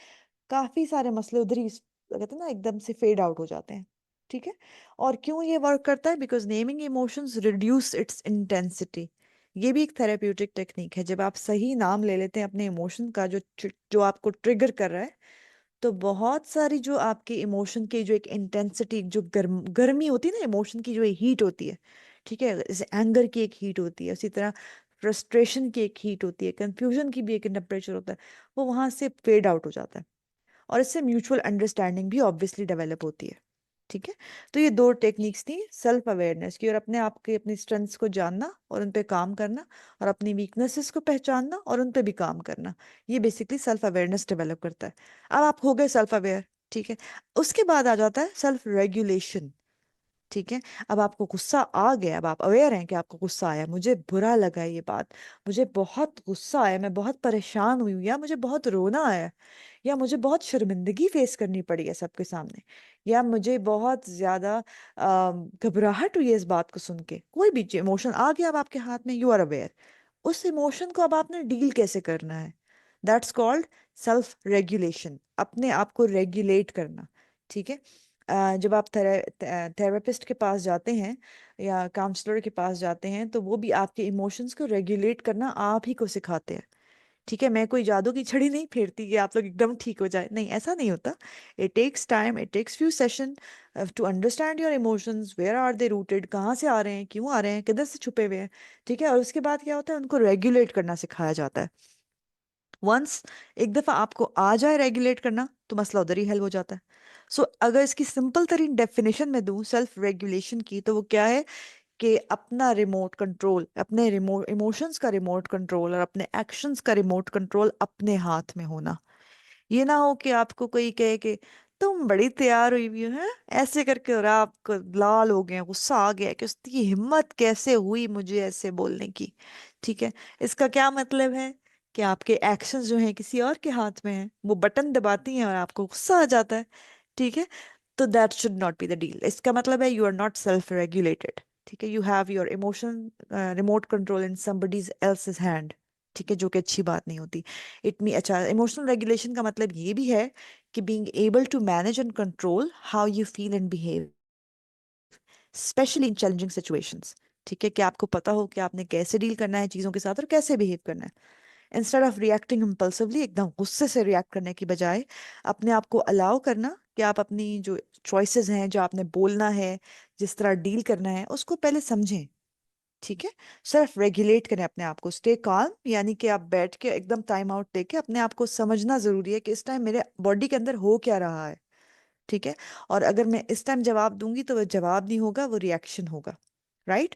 [SPEAKER 1] काफी सारे मसले उधर ही कहते हैं ना एकदम से फेड आउट हो जाते हैं। ठीक है, और क्यों ये वर्क करता है, because naming emotions reduce it's intensity. ये भी एक थेरेप्यूटिक टेक्निक है, जब आप सही नाम ले लेते हैं अपने इमोशन का, जो आपको ट्रिगर कर रहा है, तो बहुत सारी जो आपके इमोशन की जो एक इंटेंसिटी, जो गर्मी होती है ना इमोशन की, जो हीट होती है, ठीक है, जैसे एंगर की एक हीट होती है, उसी तरह फ्रस्ट्रेशन की एक हीट होती है, कंफ्यूजन की भी एक टेम्परेचर होता है, वो वहां से फेड आउट हो जाता है। और इससे म्यूचुअल अंडरस्टैंडिंग भी ऑब्वियसली डेवलप होती है। ठीक है, तो ये दो टेक्निक्स थी सेल्फ अवेयरनेस की, और अपने आप के अपनी स्ट्रेंथ्स को जानना और उन पे काम करना, और अपनी वीकनेसेस को पहचानना और उन पे भी काम करना। ये बेसिकली सेल्फ अवेयरनेस डेवलप करता है। अब आप हो गए सेल्फ अवेयर, ठीक है, उसके बाद आ जाता है सेल्फ रेगुलेशन। ठीक है, अब आपको गुस्सा आ गया, अब आप अवेयर हैं कि आपको गुस्सा आया, मुझे बुरा लगा ये बात, मुझे बहुत गुस्सा आया, मैं बहुत परेशान हुई हूँ, या मुझे बहुत रोना आया, या मुझे बहुत शर्मिंदगी फेस करनी पड़ी है सबके सामने, या मुझे बहुत ज्यादा घबराहट हुई है इस बात को सुन के, कोई भी इमोशन आ गया अब आपके हाथ में, यू आर अवेयर। उस इमोशन को अब आपने डील कैसे करना है, दैट्स कॉल्ड सेल्फ रेगुलेशन, अपने आप को रेगुलेट करना। ठीक है, जब आप थेरेपिस्ट के पास जाते हैं या काउंसलर के पास जाते हैं, तो वो भी आपके इमोशंस को रेगुलेट करना आप ही को सिखाते हैं। ठीक है, मैं कोई जादू की छड़ी नहीं फेरती कि आप लोग एकदम ठीक हो जाए, नहीं, ऐसा नहीं होता। It takes time, it takes few session to understand your emotions, where are they rooted, कहाँ से आ रहे हैं, क्यों आ रहे हैं, किधर से छुपे हुए हैं। ठीक है, और उसके बाद क्या होता है, उनको रेगुलेट करना सिखाया जाता है। वंस एक दफा आपको आ जाए रेगुलेट करना, तो मसला उधर ही हल हो जाता है। सो अगर इसकी सिंपल तरीन डेफिनेशन में दूं सेल्फ रेगुलेशन की, तो वो क्या है कि अपना रिमोट कंट्रोल, अपने रिमोट इमोशंस का रिमोट कंट्रोल और अपने एक्शंस का रिमोट कंट्रोल अपने हाथ में होना। ये ना हो कि आपको कोई कहे कि तुम बड़ी तैयार हुई हुई हो हैं ऐसे करके, और आप लाल हो गए, गुस्सा आ गया कि उसकी हिम्मत कैसे हुई मुझे ऐसे बोलने की। ठीक है, इसका क्या मतलब है कि आपके एक्शंस जो हैं किसी और के हाथ में हैं, वो बटन दबाती हैं और आपको गुस्सा आ जाता है। ठीक है, तो that should not be the deal. इसका मतलब है you are not self regulated. ठीक है, you have your emotion remote control in somebody's else's hand. ठीक है, जो कि अच्छी बात नहीं होती। इट मी अच्छा, इमोशनल रेगुलेशन का मतलब ये भी है कि being able to manage and control how you feel and behave, specially in challenging situations. ठीक है, कि आपको पता हो कि आपने कैसे डील करना है चीज़ों के साथ और कैसे बिहेव करना है। इंस्टेड ऑफ रिएक्टिंग इम्पल्सिवली, एकदम गुस्से से रिएक्ट करने की बजाय, अपने आप को अलाउ करना कि आप अपनी जो चॉइसेस हैं, जो आपने बोलना है, जिस तरह डील करना है, उसको पहले समझें। ठीक है, सिर्फ रेगुलेट करें अपने आप को, स्टे calm, यानी कि आप बैठ के एकदम टाइम आउट लेके अपने आप को समझना जरूरी है कि इस टाइम मेरे बॉडी के अंदर हो क्या रहा है। ठीक है, और अगर मैं इस टाइम जवाब दूंगी तो वो जवाब नहीं होगा, वो रिएक्शन होगा। Right,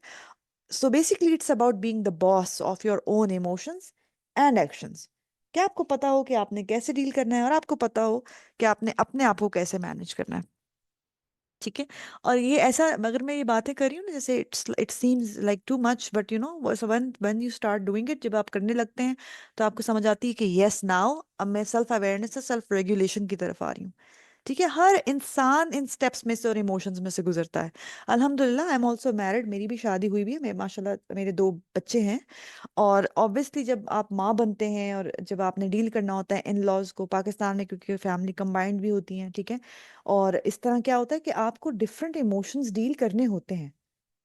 [SPEAKER 1] so basically it's about being the boss of your own emotions and actions. क्या आपको पता हो कि आपने कैसे डील करना है, और आपको पता हो कि आपने अपने आप को कैसे मैनेज करना है। ठीक है, और ये ऐसा, अगर मैं ये बातें कर रही हूँ ना, जैसे it seems like too much, but you know when you start doing it, जब आप करने लगते हैं, तो आपको समझ आती है कि यस नाउ अब मैं सेल्फ अवेयरनेस से सेल्फ रेगुलेशन की तरफ आ रही हूँ। ठीक है, हर इंसान इन स्टेप्स में से और इमोशंस में से गुजरता है। अल्हम्दुलिल्लाह, आई एम ऑल्सो मैरिड, मेरी भी शादी हुई भी है, मैं माशाल्लाह मेरे दो बच्चे हैं। और ऑब्वियसली जब आप माँ बनते हैं और जब आपने डील करना होता है इन लॉज को पाकिस्तान में, क्योंकि फैमिली कंबाइंड भी होती हैं, ठीक है, और इस तरह क्या होता है कि आपको डिफरेंट इमोशंस डील करने होते हैं।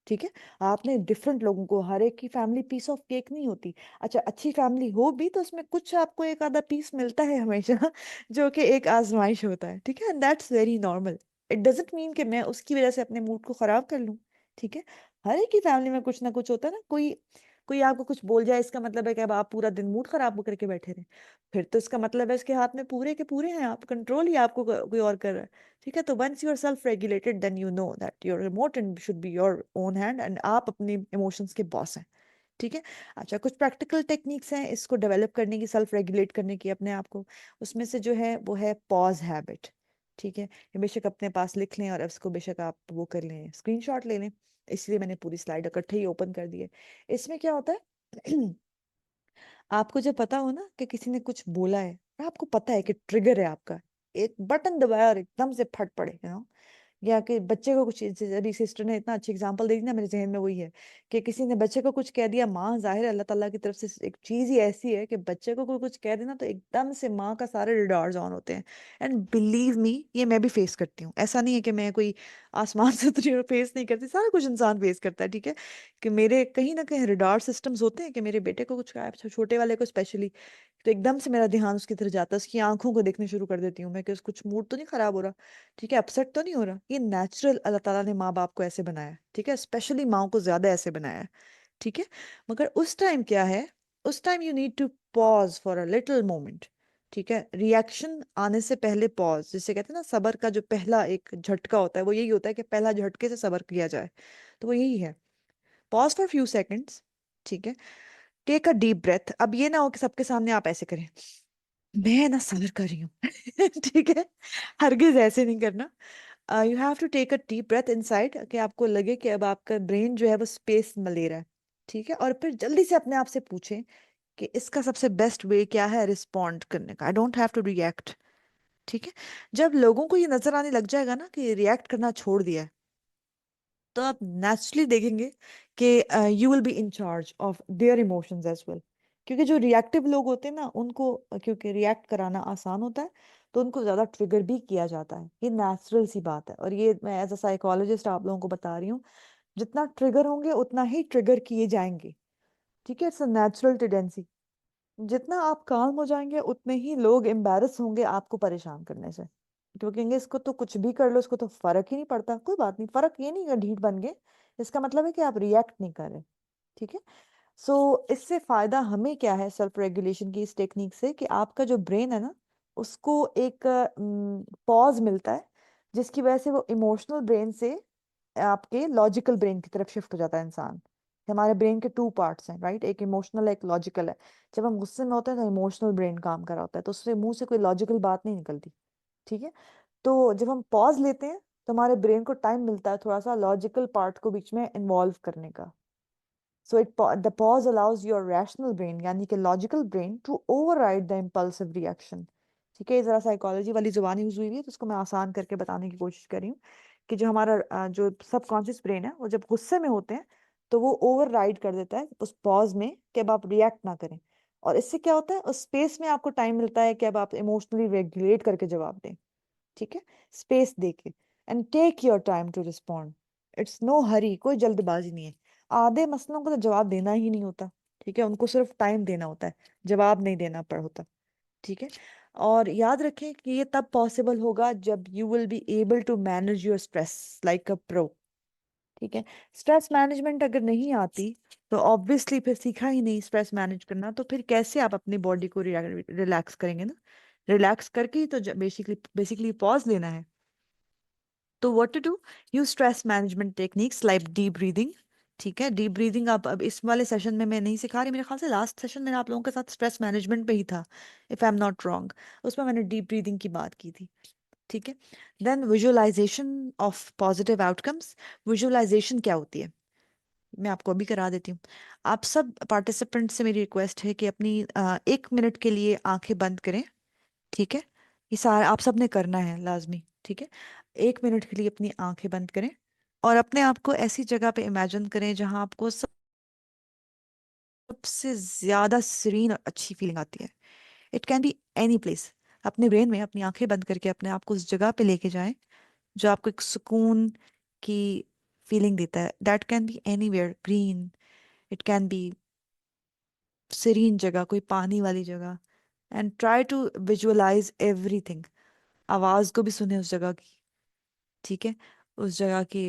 [SPEAKER 1] ठीक है, आपने डिफरेंट लोगों को, हर एक की फैमिली पीस ऑफ केक नहीं होती। अच्छा, अच्छी फैमिली हो भी तो उसमें कुछ आपको एक आधा पीस मिलता है हमेशा जो कि एक आजमाइश होता है, ठीक है, and that's very normal. It doesn't mean कि मैं उसकी वजह से अपने मूड को खराब कर लूं। ठीक है, हर एक की फैमिली में कुछ ना कुछ होता है ना, कोई कोई आपको कुछ बोल जाए इसका मतलब है कि अब आप पूरा दिन मूड खराब करके बैठे रहे, फिर तो इसका मतलब है इसके हाथ में पूरे के पूरे हैं, आप कंट्रोल ही आपको कोई और कर रहा है। ठीक है, तो once you are self regulated then you know that your remote and should be your own hand, and आप अपने इमोशंस के बॉस हैं। ठीक है। अच्छा, कुछ प्रैक्टिकल टेक्निक्स हैं इसको डेवलप करने की, सेल्फ रेगुलेट करने की अपने आप को। उसमें से जो है वो है पॉज हैबिट। ठीक है, ये बेशक अपने पास लिख लें और इसको बेशक आप वो कर लें, स्क्रीनशॉट ले लें। इसलिए मैंने पूरी स्लाइड इकट्ठे ही ओपन कर दी है। इसमें क्या होता है आपको जब पता हो ना कि किसी ने कुछ बोला है और आपको पता है कि ट्रिगर है आपका, एक बटन दबाया और एकदम से फट पड़े, या कि बच्चे को कुछ चीज़, अभी सिस्टर ने इतना अच्छी एग्जांपल दे दी ना, मेरे जहन में वही है कि किसी ने बच्चे को कुछ कह दिया, माँ जाहिर है अल्लाह ताला की तरफ से एक चीज़ ही ऐसी है कि बच्चे को कोई कुछ कह देना तो एकदम से माँ का सारे रिडार्स ऑन होते हैं। एंड बिलीव मी, ये मैं भी फेस करती हूँ, ऐसा नहीं है कि मैं कोई आसमान से उतरी और फेस नहीं करती, सारा कुछ इंसान फेस करता है। ठीक है, कि मेरे कहीं ना कहीं रिडार सिस्टम्स होते हैं कि मेरे बेटे को कुछ कहा है, छोटे वाले को स्पेशली, तो एकदम से मेरा ध्यान उसकी तरफ जाता है, उसकी आंखों को देखने शुरू कर देती हूँ मैं कि उसको कुछ मूड तो नहीं खराब हो रहा, ठीक है, अपसेट तो नहीं हो रहा। ये नेचुरल, अल्लाह ताला ने माँ बाप को ऐसे बनाया है, ठीक है, स्पेशली माँ को ज्यादा ऐसे बनाया है। ठीक है, मगर उस टाइम क्या है, उस time you need to pause for a little moment. ठीक है, रिएक्शन आने से पहले पॉज, जिसे कहते हैं ना सबर का जो पहला एक झटका होता है वो यही होता है कि पहला झटके से सबर किया जाए, तो वो यही है, पॉज फॉर फ्यू सेकेंड्स। ठीक है, टेक अ डीप ब्रेथ। अब ये ना हो कि सबके सामने आप ऐसे करें, मैं ना सबर कर रही हूँ ठीक है, हरगिज ऐसे नहीं करना। You have to take a deep breath inside, कि आपको लगे कि अब आपका ब्रेन जो है वो स्पेस में ले रहा है। ठीक है, और फिर जल्दी से अपने आप से पूछें कि इसका सबसे बेस्ट वे क्या है रिस्पॉन्ड करने का, I don't have to react. ठीक है, जब लोगों को ये नजर आने लग जाएगा ना कि रिएक्ट करना छोड़ दिया है, तो आप नेचुरली देखेंगे कि you will be in charge of their emotions as well. क्योंकि जो रिएक्टिव लोग होते हैं ना उनको क्योंकि रिएक्ट कराना आसान होता है, तो उनको ज्यादा ट्रिगर भी किया जाता है, ये नेचुरल सी बात है, और ये मैं एज अ साइकोलॉजिस्ट आप लोगों को बता रही हूँ, जितना ट्रिगर होंगे उतना ही ट्रिगर किए जाएंगे। ठीक है, इट्स अ नेचुरल टेंडेंसी। जितना आप काम हो जाएंगे उतने ही लोग एम्बैरस होंगे आपको परेशान करने से, क्योंकि कहेंगे इसको तो कुछ भी कर लो, इसको तो फर्क ही नहीं पड़ता। कोई बात नहीं, फर्क ये नहीं है ढीठ बन गए, इसका मतलब है कि आप रिएक्ट नहीं कर रहे। ठीक है, सो इससे फायदा हमें क्या है सेल्फ रेगुलेशन की इस टेक्निक से, कि आपका जो ब्रेन है ना उसको एक पॉज मिलता है, जिसकी वजह से वो इमोशनल ब्रेन से आपके लॉजिकल ब्रेन की तरफ शिफ्ट हो जाता है इंसान। हमारे ब्रेन के टू पार्ट्स हैं, राइट, एक इमोशनल एक लॉजिकल है। जब हम गुस्से में होते हैं तो इमोशनल ब्रेन काम कर रहा होता है, तो उससे मुंह से कोई लॉजिकल बात नहीं निकलती। ठीक है, तो जब हम पॉज लेते हैं तो हमारे ब्रेन को टाइम मिलता है थोड़ा सा लॉजिकल पार्ट को बीच में इन्वॉल्व करने का। So the pause allows your rational brain, यानी कि logical brain, to override the impulsive reaction. ठीक है, ये जरा साइकोलॉजी वाली जुबान यूज हुई है तो उसको मैं आसान करके बताने की कोशिश कर रही हूँ, कि जो हमारा जो सबकॉन्शियस ब्रेन है वो जब गुस्से में होते हैं तो वो ओवरराइड कर देता है उस पॉज में कि अब आप रिएक्ट ना करें। और इससे क्या होता है, उस स्पेस में आपको टाइम मिलता है कि अब आप इमोशनली रेगुलेट करके जवाब दें। ठीक है, स्पेस देके, and take your time to respond. It's no hurry, कोई जल्दबाजी नहीं है। आधे मसलों को तो जवाब देना ही नहीं होता, ठीक है, उनको सिर्फ टाइम देना होता है, जवाब नहीं देना पड़ होता। ठीक है, और याद रखें कि ये तब पॉसिबल होगा जब you will be able to manage your stress like a pro. ठीक है, स्ट्रेस मैनेजमेंट अगर नहीं आती तो ऑब्वियसली फिर सीखा ही नहीं स्ट्रेस मैनेज करना, तो फिर कैसे आप अपनी बॉडी को रिलैक्स करेंगे ना, रिलैक्स करके ही तो बेसिकली बेसिकली पॉज लेना है। तो what to do, use stress management techniques like deep breathing. ठीक है, डीप ब्रीदिंग आप अब इस वाले सेशन में मैं नहीं सिखा रही, मेरे ख्याल से लास्ट सेशन में आप लोगों के साथ स्ट्रेस मैनेजमेंट पे ही था, if I am not wrong, उसमें मैंने डीप ब्रीदिंग की बात की थी। ठीक है, then visualisation of positive outcomes. Visualisation क्या होती है, मैं आपको अभी करा देती हूँ। आप सब पार्टिसिपेंट से मेरी रिक्वेस्ट है कि अपनी 1 मिनट के लिए आंखें बंद करें। ठीक है, ये सारा आप सबने करना है लाजमी, ठीक है। 1 मिनट के लिए अपनी आंखें बंद करें और अपने आप को ऐसी जगह पे इमेजिन करें जहां आपको सबसे ज्यादा सीरीन और अच्छी फीलिंग आती है। It can be any place. अपने ब्रेन में अपनी आंखें बंद करके अपने आप को उस जगह पे लेके जाएं जो आपको एक सुकून की फीलिंग देता है। That can be anywhere, green, it can be serene जगह, कोई पानी वाली जगह। And try to visualise everything. आवाज को भी सुने उस जगह की, ठीक है। उस जगह के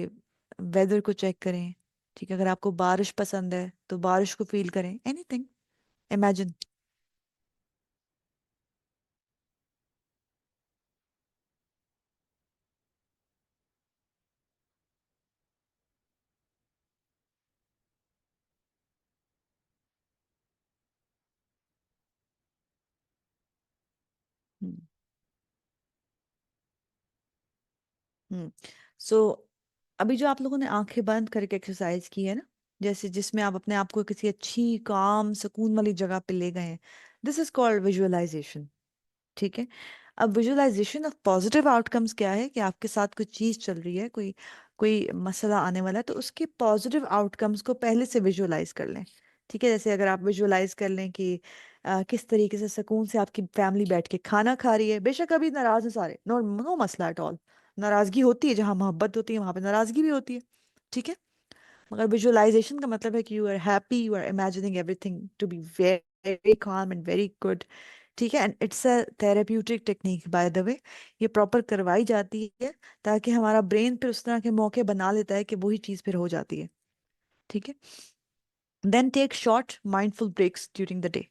[SPEAKER 1] वेदर को चेक करें, ठीक है। अगर आपको बारिश पसंद है तो बारिश को फील करें, एनीथिंग, इमेजिन। हम्म। हम्म। सो अभी जो आप लोगों ने आंखें बंद करके एक्सरसाइज की है ना, जैसे जिसमें आप अपने आप को किसी अच्छी काम सुकून वाली जगह पे ले गए हैं, दिस इज कॉल्ड विजुअलाइजेशन, ठीक है। अब विजुअलाइजेशन ऑफ पॉजिटिव आउटकम्स क्या है कि आपके साथ कोई चीज चल रही है, कोई कोई मसला आने वाला है, तो उसके पॉजिटिव आउटकम्स को पहले से विजुअलाइज कर लें, ठीक है। जैसे अगर आप विजुअलाइज कर लें कि किस तरीके से सुकून से आपकी फैमिली बैठ के खाना खा रही है, बेशक अभी नाराज है सारे, नो नो मसला एट ऑल। नाराजगी होती है, जहाँ मोहब्बत होती है वहां पे नाराजगी भी होती है, ठीक है। मगर विजुअलाइजेशन का मतलब है कि you are happy, you are imagining everything to be very calm and very good, ठीक है। And it's a therapeutic technique by the way. ये प्रॉपर करवाई जाती है ताकि हमारा ब्रेन फिर उस तरह के मौके बना लेता है कि वही चीज़ फिर हो जाती है, ठीक है। Then take short mindful breaks during the day.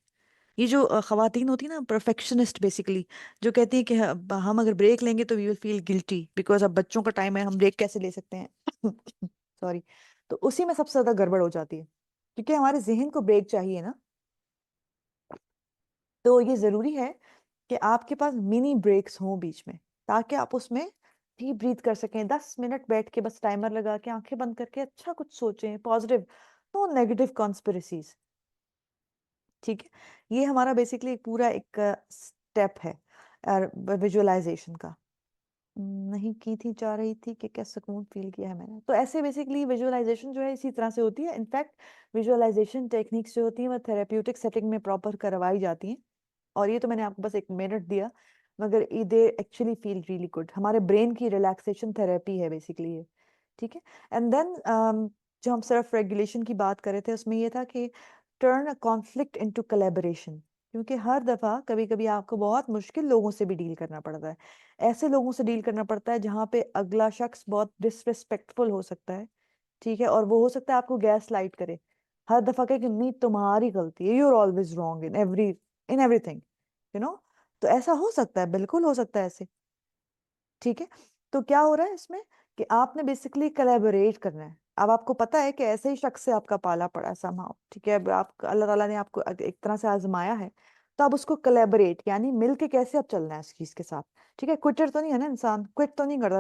[SPEAKER 1] ये जो खवातीन होती है ना, परफेक्शनिस्ट बेसिकली, जो कहती है कि हम अगर ब्रेक लेंगे तो we will feel guilty because अब बच्चों का टाइम है, हम ब्रेक कैसे ले सकते हैं सॉरी। तो उसी में सबसे ज्यादा गड़बड़ हो जाती है, क्योंकि हमारे जहन को ब्रेक चाहिए ना। तो ये जरूरी है कि आपके पास मिनी ब्रेक्स हों बीच में, ताकि आप उसमें डीप ब्रीथ कर सकें। 10 मिनट बैठ के बस टाइमर लगा के आंखें बंद करके अच्छा कुछ सोचें पॉजिटिव, नो नेगेटिव कॉन्स्पिरसीज, ठीक है। ये हमारा बेसिकली पूरा एक स्टेप है विजुअलाइजेशन का। नहीं की थी, चाह रही थी कि क्या सुकून फील किया है मैंने, तो ऐसे बेसिकली विजुअलाइजेशन जो है इसी तरह से होती है। इनफैक्ट विजुअलाइजेशन टेक्निक्स जो होती हैं वो थेरेप्यूटिक सेटिंग में प्रॉपर करवाई जाती हैं। और ये तो मैंने आपको बस 1 मिनट दिया, मगर they actually feel really good. हमारे ब्रेन की रिलैक्सेशन थेरेपी है बेसिकली ये, ठीक है। एंड देन जो हम सेल्फ रेगुलेशन की बात कर रहे थे उसमें ये था कि turn a conflict into collaboration, क्योंकि हर दफा कभी कभी आपको बहुत मुश्किल लोगों से भी डील करना पड़ता है। ऐसे लोगों से डील करना पड़ता है जहाँ पे अगला शख्स बहुत डिसरिस्पेक्टफुल हो सकता है, ठीक है। और वो हो सकता है आपको गैस लाइट करे, हर दफा कहे कि नहीं तुम्हारी गलती है, you are always wrong in everything, you know. तो ऐसा हो सकता है, बिल्कुल हो सकता है ऐसे, ठीक है। तो क्या हो रहा है इसमें कि आपने बेसिकली कोलैबोरेट करना है। अब आपको पता है कि ऐसे ही शख्स से आपका पाला पड़ा है समहाउ, ठीक है। अब आप अल्लाह ताला ने आपको एक तरह से आजमाया है, तो अब उसको कोलैबोरेट यानी मिल के कैसे अब चलना है उस चीज के साथ, ठीक है। क्विटर तो नहीं है ना इंसान, क्विट तो नहीं करता,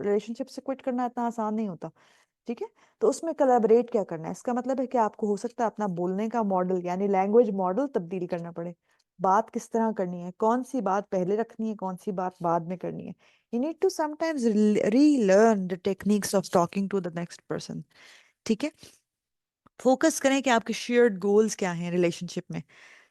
[SPEAKER 1] रिलेशनशिप से क्विट करना इतना आसान नहीं होता, ठीक है। तो उसमें कोलैबोरेट क्या करना है, इसका मतलब है कि आपको हो सकता है अपना बोलने का मॉडल यानी लैंग्वेज मॉडल तब्दील करना पड़े। बात किस तरह करनी है, कौन सी बात पहले रखनी है, कौन सी बात बाद में करनी है। You need to sometimes relearn the techniques of talking to the next person, ठीक है। फोकस करें कि आपके शेयर्ड गोल्स क्या हैं रिलेशनशिप में,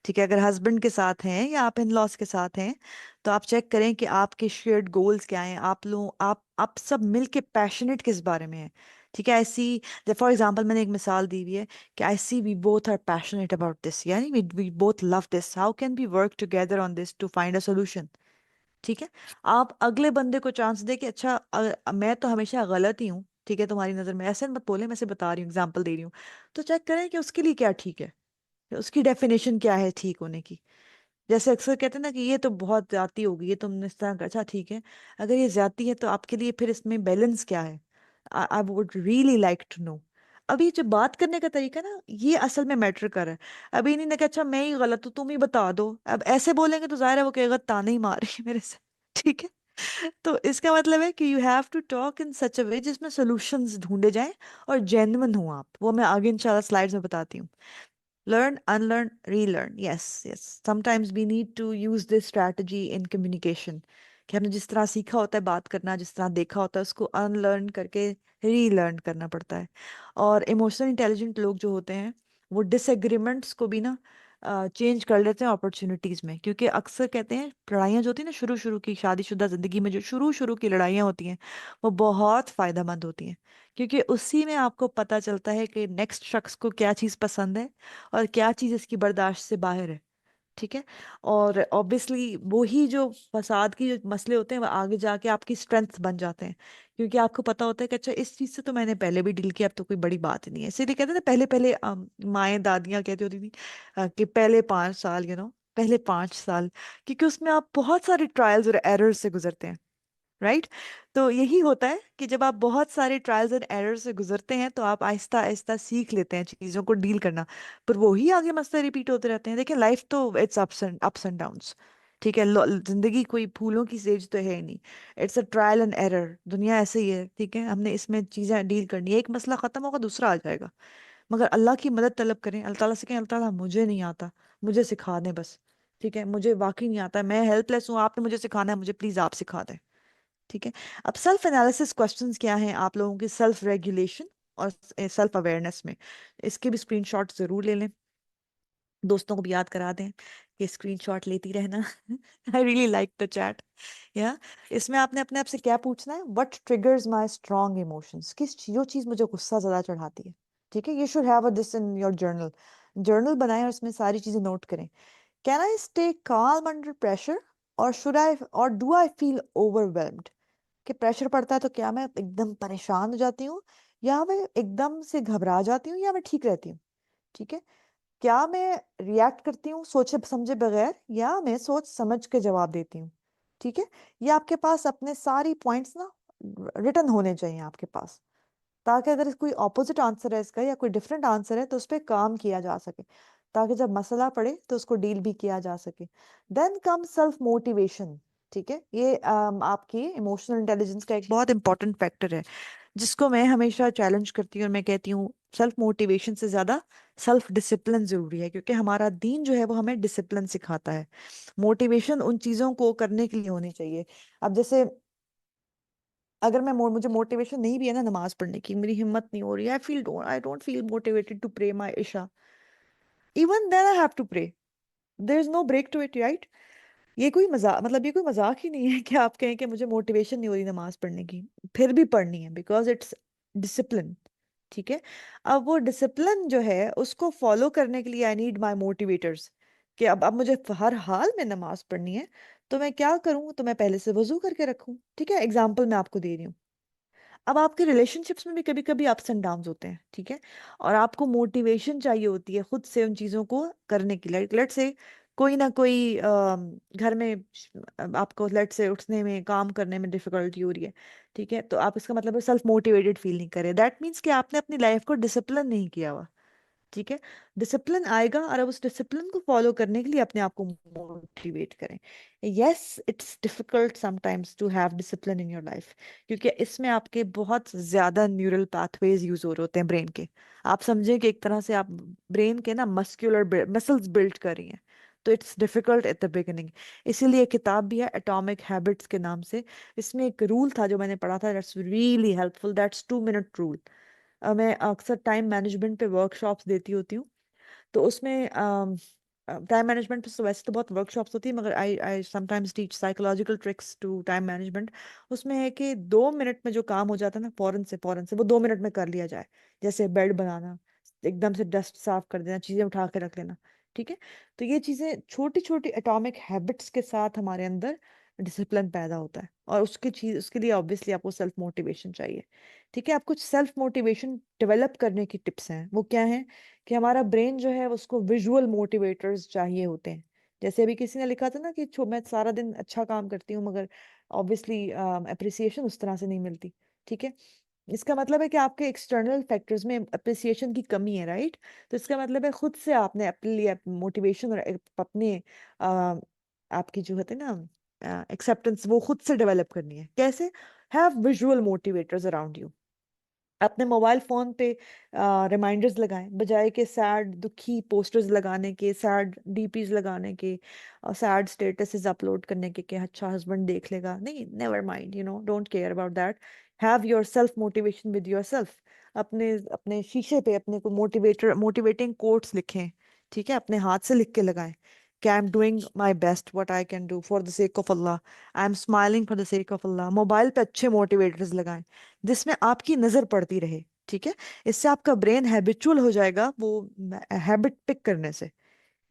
[SPEAKER 1] ठीक है। अगर हस्बैंड के साथ हैं या आप इन लॉस के साथ हैं, तो आप चेक करें कि आपके शेयर्ड गोल्स क्या हैं। आप लोग आप सब मिल के पैशनेट किस बारे में हैं, ठीक है। आई सी, फॉर एग्जाम्पल मैंने एक मिसाल दी हुई है कि I see we both are passionate about this, यानी we both love this, how can we work together on this to find a solution, ठीक है। आप अगले बंदे को चांस दे कि अच्छा मैं तो हमेशा गलत ही हूँ, ठीक है, तुम्हारी नजर में, ऐसे मत बोले, मैं से बता रही हूँ, एग्जाम्पल दे रही हूँ। तो चेक करें कि उसके लिए क्या ठीक है, उसकी डेफिनेशन क्या है ठीक होने की। जैसे अक्सर कहते हैं ना कि ये तो बहुत ज्यादती होगी, ये तुमने इस तरह का, अच्छा ठीक है, अगर ये ज्यादती है तो आपके लिए फिर इसमें बैलेंस क्या है। I would really like to know. अभी जो बात करने का तरीका ना, ये असल में मैटर कर रहा है। अभी नहीं ना कि अच्छा मैं ही गलत हूँ तुम ही बता दो, अब ऐसे बोलेंगे तो जाहिर है वो कहेगा ताने ही मार रही है मेरे से ठीक है। तो इसका मतलब है कि you have to talk in such a way जिसमें सॉल्यूशंस ढूंढे जाएं और जेन्युइन हो आप, वो मैं आगे इंशाल्लाह स्लाइड्स में बताती हूँ। Learn, unlearn, relearn. Yes, yes. Sometimes we need to use this strategy in communication. कि हमने जिस तरह सीखा होता है बात करना, जिस तरह देखा होता है, उसको अनलर्न करके रीलर्न करना पड़ता है। और इमोशनल इंटेलिजेंट लोग जो होते हैं वो डिसएग्रीमेंट्स को भी ना चेंज कर लेते हैं अपॉर्चुनिटीज में। क्योंकि अक्सर कहते हैं लड़ाइयाँ जो होती हैं ना, शुरू शुरू की शादीशुदा जिंदगी में जो शुरू शुरू की लड़ाइयाँ होती हैं वो बहुत फायदेमंद होती हैं। क्योंकि उसी में आपको पता चलता है कि नेक्स्ट शख्स को क्या चीज़ पसंद है और क्या चीज़ इसकी बर्दाश्त से बाहर है। ठीक है। और ऑब्वियसली वो ही जो फसाद की जो मसले होते हैं वो आगे जाके आपकी स्ट्रेंथ बन जाते हैं। क्योंकि आपको पता होता है कि अच्छा इस चीज़ से तो मैंने पहले भी डील किया, अब तो कोई बड़ी बात नहीं है। इसीलिए कहते हैं ना, पहले पहले माएँ दादियाँ कहती होती थी कि पहले 5 साल, पहले 5 साल। क्योंकि उसमें आप बहुत सारे ट्रायल्स और एरर्स से गुजरते हैं। राइट। तो यही होता है कि जब आप बहुत सारे ट्रायल्स एंड एरर से गुजरते हैं तो आप आहिस्ता आहिस्ता सीख लेते हैं चीज़ों को डील करना। पर वही आगे मसले रिपीट होते रहते हैं। देखिए लाइफ तो इट्स अप्स एंड डाउन्स। ठीक है। जिंदगी कोई फूलों की सेज तो है ही नहीं। It's a trial and error. दुनिया ऐसे ही है। ठीक है। हमने इसमें चीज़ें डील करनी है, एक मसला खत्म होगा दूसरा आ जाएगा। मगर अल्लाह की मदद तलब करें, अल्लाह ताला से कहें अल्लाह ताला मुझे नहीं आता, मुझे सिखा दें बस। ठीक है। मुझे वाकई नहीं आता, मैं हेल्पलेस हूँ, आपने मुझे सिखाना है, मुझे प्लीज़ आप सिखा दें। ठीक है। अब सेल्फ एनालिसिस क्वेश्चंस क्या हैं आप लोगों के सेल्फ रेगुलेशन और सेल्फ अवेयरनेस में। इसके भी स्क्रीनशॉट जरूर ले लें, दोस्तों को भी याद करा दें कि स्क्रीनशॉट लेती रहना। I really like the chat. या इसमें आपने अपने आप से क्या पूछना है, what triggers my strong emotions, जो चीज़ मुझे गुस्सा ज़्यादा चढ़ाती है। ठीक है। You should have this in your journal. Journal बनाएं और इसमें सारी चीज़ें नोट करें। Can I stay calm under pressure, और शुड आई और डू आई फील ओवरवेल्म्ड। कि प्रेशर पड़ता है तो क्या मैं एकदम परेशान हो जाती हूँ, या मैं एकदम से घबरा जाती हूँ, या मैं ठीक रहती हूँ। ठीक है। क्या मैं रिएक्ट करती हूँ सोचे समझे बगैर, या मैं सोच समझ के जवाब देती हूँ। ठीक है। ये आपके पास अपने सारी पॉइंट्स ना रिटर्न होने चाहिए आपके पास, ताकि अगर कोई ऑपोजिट आंसर है इसका या कोई डिफरेंट आंसर है तो उस पर काम किया जा सके, ताकि जब मसला पड़े तो उसको डील भी किया जा सके। Then come self motivation. ठीक है। ये आपकी इमोशनल इंटेलिजेंस का एक बहुत इंपॉर्टेंट फैक्टर है, जिसको मैं हमेशा चैलेंज करती हूँ। और मैं कहती हूँ सेल्फ मोटिवेशन से ज्यादा सेल्फ डिसिप्लिन जरूरी है, क्योंकि हमारा दीन जो है वो हमें डिसिप्लिन सिखाता है। मोटिवेशन उन चीजों को करने के लिए होनी चाहिए। अब जैसे अगर मुझे मोटिवेशन नहीं भी है ना नमाज पढ़ने की, मेरी हिम्मत नहीं हो रही, I don't feel motivated to pray my इशा, even then I have to pray. There is no break to it, right. ये कोई मजाक, मतलब ये कोई मजाक ही नहीं है कि आप कहें कि मुझे मोटिवेशन नहीं हो रही नमाज पढ़ने की, फिर भी पढ़नी है, बिकॉज इट्स डिसिप्लिन। ठीक है। अब वो डिसिप्लिन जो है उसको फॉलो करने के लिए आई नीड माई मोटिवेटर्स। कि अब मुझे हर हाल में नमाज पढ़नी है, तो मैं क्या करूं, तो मैं पहले से वजू करके रखूं। ठीक है। एग्जाम्पल मैं आपको दे रही हूँ। अब आपके रिलेशनशिप्स में भी कभी कभी अप्स एंड डाउन्स होते हैं। ठीक है। और आपको मोटिवेशन चाहिए होती है खुद से उन चीज़ों को करने की। लेट से कोई ना कोई घर में आपको लेट से उठने में काम करने में डिफिकल्टी हो रही है। ठीक है। तो आप इसका मतलब सेल्फ मोटिवेटेड फील नहीं कर रहे, दैट मीन्स कि आपने अपनी लाइफ को डिसिप्लिन नहीं किया हुआ। ठीक है। डिसिप्लिन आएगा, और अब उस डिसिप्लिन को फॉलो करने के लिए अपने आप को मोटिवेट करें। Yes, it's difficult sometimes to have discipline in your life, क्योंकि इसमें आपके बहुत ज्यादा न्यूरल पाथवेज यूज हो रहे होते हैं ब्रेन के। आप समझें कि एक तरह से आप ब्रेन के ना मस्कुलर मसल्स बिल्ड कर रही हैं। तो it's difficult at the beginning. इसीलिए एक किताब भी है एटॉमिक हैबिट्स के नाम से। इसमें एक रूल था जो मैंने पढ़ा था, that's really helpful, that's 2 minute rule. मैं अक्सर टाइम मैनेजमेंट पे वर्कशॉप्स देती होती हूँ। तो उसमें टाइम मैनेजमेंट पे तो वैसे तो बहुत वर्कशॉप्स होती है, मगर I I sometimes teach psychological tricks to time management. उसमें है कि 2 मिनट में जो काम हो जाता है ना, फौरन से वो 2 मिनट में कर लिया जाए। जैसे बेड बनाना, एकदम से डस्ट साफ कर देना, चीजें उठा के रख लेना। ठीक है। तो ये चीजें छोटी छोटी एटॉमिक हैबिट्स के साथ हमारे अंदर डिसिप्लिन पैदा होता है। और उसके लिए ऑब्वियसली आपको सेल्फ मोटिवेशन चाहिए। ठीक है। आप कुछ सेल्फ मोटिवेशन डेवलप करने की टिप्स हैं, वो क्या है कि हमारा ब्रेन जो है उसको विजुअल मोटिवेटर्स चाहिए होते हैं। जैसे अभी किसी ने लिखा था ना कि मैं सारा दिन अच्छा काम करती हूँ, मगर ऑब्वियसली अप्रिसिएशन उस तरह से नहीं मिलती। ठीक है। इसका मतलब है कि आपके एक्सटर्नल फैक्टर्स में अप्रिसिएशन की कमी है, राइट। तो इसका मतलब है खुद से आपने अपने लिए मोटिवेशन और अपने आपकी जो होते हैं ना एक्सेप्टेंस, वो खुद से डेवलप करनी है। कैसे? Have visual motivators around you. अपने मोबाइल फोन पे रिमाइंडर्स लगाएं, बजाय के सैड दुखी पोस्टर्स लगाने के, सैड डीपीज लगाने के, सैड स्टेटसेस अपलोड करने के कि अच्छा हस्बैंड देख लेगा। नहीं, never mind, don't care about that. Have your self motivation with your self. अपने अपने शीशे पे अपने को मोटिवेटिंग कोट्स लिखें, ठीक है, अपने हाथ से लिख के लगाएं कि I am doing my best what I can do for the sake of Allah, I am smiling for the sake of Allah. Mobile पे अच्छे मोटिवेटर्स लगाएं जिसमें आपकी नजर पड़ती रहे, ठीक है। इससे आपका ब्रेन हैबिचुअल हो जाएगा वो हैबिट पिक करने से।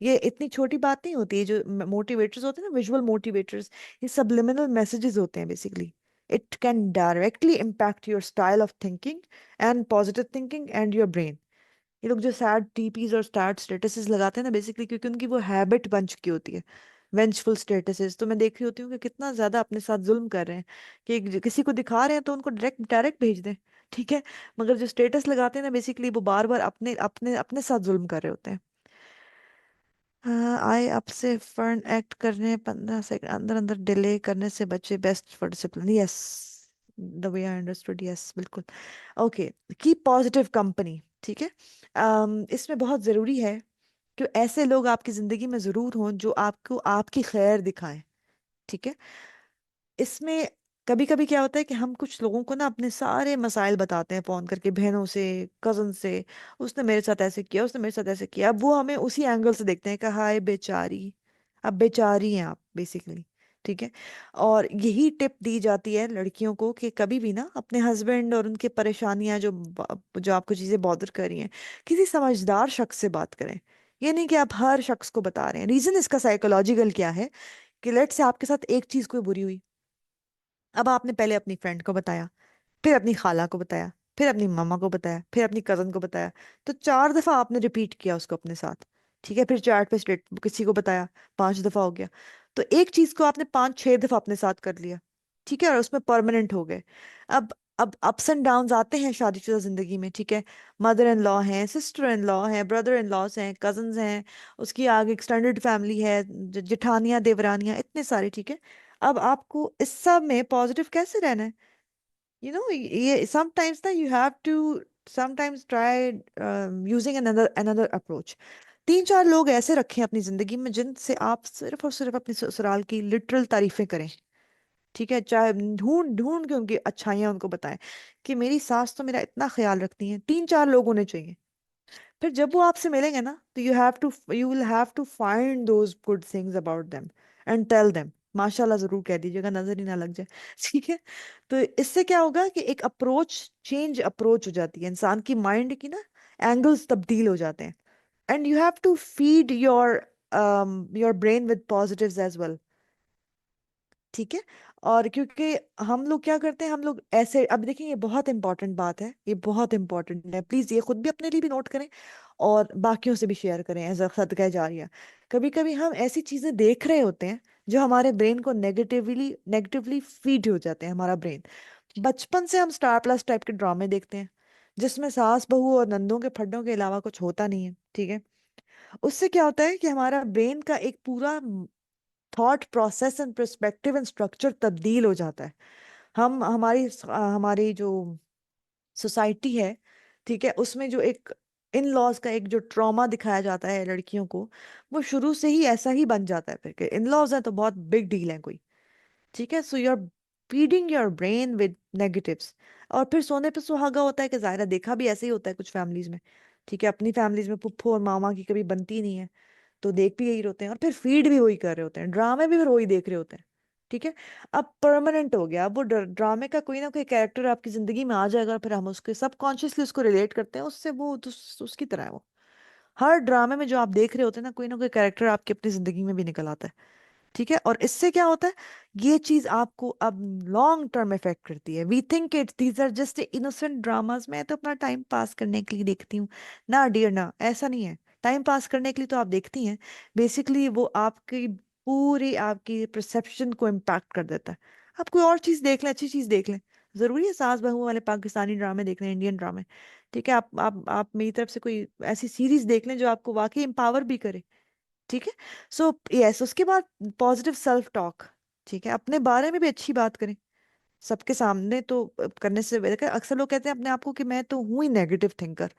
[SPEAKER 1] ये इतनी छोटी बात नहीं होती है, जो मोटिवेटर्स होते हैं ना, विजुअल मोटिवेटर्स, ये सबलिमिनल मैसेजेस होते हैं basically. It can directly impact your style of thinking and positive thinking and your brain. ये लोग जो सैड टीपीज और सैड स्टेटसेस लगाते हैं ना बेसिकली, क्योंकि उनकी वो हैबिट बन चुकी होती है, वेंचफुल स्टेटसेस। तो मैं देख रही होती हूँ कि कितना ज्यादा अपने साथ जुल्म कर रहे हैं, कि किसी को दिखा रहे हैं तो उनको डायरेक्ट डायरेक्ट भेज दें, ठीक है। मगर जो स्टेटस लगाते हैं ना बेसिकली, वो बार बार अपने अपने अपने साथ जुल्म कर रहे होते हैं। हाँ, आए आपसे फर्न एक्ट करने 15 सेकंड अंदर अंदर डिले करने से बचे, best for discipline. Yes, the way I understood, yes बिल्कुल। ओके, कीप पॉजिटिव कंपनी, ठीक है। इसमें बहुत ज़रूरी है कि ऐसे लोग आपकी ज़िंदगी में ज़रूर हों जो आपको आपकी खैर दिखाएं, ठीक है। इसमें कभी कभी क्या होता है कि हम कुछ लोगों को ना अपने सारे मसाइल बताते हैं फोन करके, बहनों से, कजन से, उसने मेरे साथ ऐसे किया, उसने मेरे साथ ऐसे किया। अब वो हमें उसी एंगल से देखते हैं कि हाय बेचारी, अब बेचारी हैं आप बेसिकली, ठीक है। और यही टिप दी जाती है लड़कियों को कि कभी भी ना अपने हस्बैंड और उनके परेशानियां जो आपको चीजें बॉदर कर रही हैं, किसी समझदार शख्स से बात करें। ये नहीं कि आप हर शख्स को बता रहे हैं। रीजन इसका साइकोलॉजिकल क्या है, कि लेट से आपके साथ एक चीज कोई बुरी हुई, अब आपने पहले अपनी फ्रेंड को बताया, फिर अपनी खाला को बताया, फिर अपनी मामा को बताया, फिर अपनी कजन को बताया। तो 4 दफा आपने रिपीट किया उसको अपने साथ, ठीक है। फिर चैट पे स्टेट किसी को बताया, 5 दफा हो गया। तो एक चीज को आपने 5-6 दफा अपने साथ कर लिया, ठीक है, और उसमें परमानेंट हो गए। अब अप्स एंड डाउन्स आते हैं शादीशुदा जिंदगी में, ठीक है। मदर इन लॉ हैं, सिस्टर इन लॉ हैं, ब्रदर इन लॉस हैं, कजन्स हैं, उसकी आगे एक्सटेंडेड फैमिली है, जेठानियां, देवरानियां, इतने सारे, ठीक है। अब आपको इस सब में पॉजिटिव कैसे रहना है? ये sometimes ना you have to sometimes try using another approach। 3-4 लोग ऐसे रखें अपनी जिंदगी में जिनसे आप सिर्फ और सिर्फ अपनी ससुराल की लिटरल तारीफें करें, ठीक है। चाहे ढूंढ ढूंढ के उनकी अच्छाइयां उनको बताएं कि मेरी सास तो मेरा इतना ख्याल रखती है। 3-4 लोग होने चाहिए। फिर जब वो आपसे मिलेंगे ना, तो you will have to find those good things about them and tell them. माशाल्लाह जरूर कह दीजिएगा, नजर ही ना लग जाए ठीक है। तो इससे क्या होगा कि एक अप्रोच हो जाती है इंसान की, माइंड की ना एंगल्स तब्दील हो जाते हैं। And you have to feed your brain with positives as well, ठीक है। और क्योंकि हम लोग क्या करते हैं, हम लोग ऐसे, अब देखिए ये बहुत इंपॉर्टेंट बात है, ये बहुत इंपॉर्टेंट है, प्लीज ये खुद भी अपने लिए भी नोट करें और बाकियों से भी शेयर करें एज अ सदका जारिया। कभी कभी हम ऐसी चीजें देख रहे होते हैं जो हमारे ब्रेन को नेगेटिवली नेगेटिवली फीड हो जाते हैं, हमारा ब्रेन। बचपन से हम स्टार प्लस टाइप के ड्रामे देखते हैं जिसमें सास बहू और नंदों के फड्डों के अलावा कुछ होता नहीं है, ठीक है। उससे क्या होता है कि हमारा ब्रेन का एक पूरा thought process and perspective and structure तब्दील हो जाता है। हम हमारी जो सोसाइटी है, ठीक है, उसमें जो एक इन लॉज का एक जो ट्रॉमा दिखाया जाता है लड़कियों को, वो शुरू से ही ऐसा ही बन जाता है। फिर इन लॉज है तो बहुत बिग डील है कोई, ठीक है। So you are feeding your brain with negatives. और फिर सोने पे सुहागा होता है कि जाहिर देखा भी ऐसे ही होता है कुछ फैमिलीज में, ठीक है। अपनी फैमिलीज में पुप्पो और मामा की कभी बनती नहीं है, तो देख भी यही रोते हैं और फिर फीड भी वही कर रहे होते हैं, ड्रामे भी फिर वही देख रहे होते हैं, ठीक है। अब परमानेंट हो गया, अब वो ड्रामे का कोई ना कोई कैरेक्टर आपकी जिंदगी में आ जाएगा, फिर हम उसके सबकॉन्शियसली उसको रिलेट करते हैं उससे, वो तो उसकी तरह है वो। हर ड्रामे में जो आप देख रहे होते हैं ना कोई कैरेक्टर आपकी अपनी जिंदगी में भी निकल आता है, ठीक है। और इससे क्या होता है, ये चीज आपको अब लॉन्ग टर्म इफेक्ट करती है। We think it these are just innocent dramas, मैं तो अपना टाइम पास करने के लिए देखती हूँ। ना डियर ना, ऐसा नहीं है। टाइम पास करने के लिए तो आप देखती हैं, बेसिकली वो आपकी पूरी आपकी परसेप्शन को इम्पैक्ट कर देता है। आप कोई और चीज देख लें, अच्छी चीज देख लें। जरूरी है सास बहू वाले पाकिस्तानी ड्रामे देख लें, इंडियन ड्रामे, ठीक है। आप मेरी तरफ से कोई ऐसी सीरीज देख लें जो आपको वाकई एम्पावर भी करे, ठीक है। सो यस, उसके बाद पॉजिटिव सेल्फ टॉक, ठीक है। अपने बारे में भी अच्छी बात करें, सबके सामने तो करने से देखा, अक्सर लोग कहते हैं अपने आप को कि मैं तो हूं ही नेगेटिव थिंकर।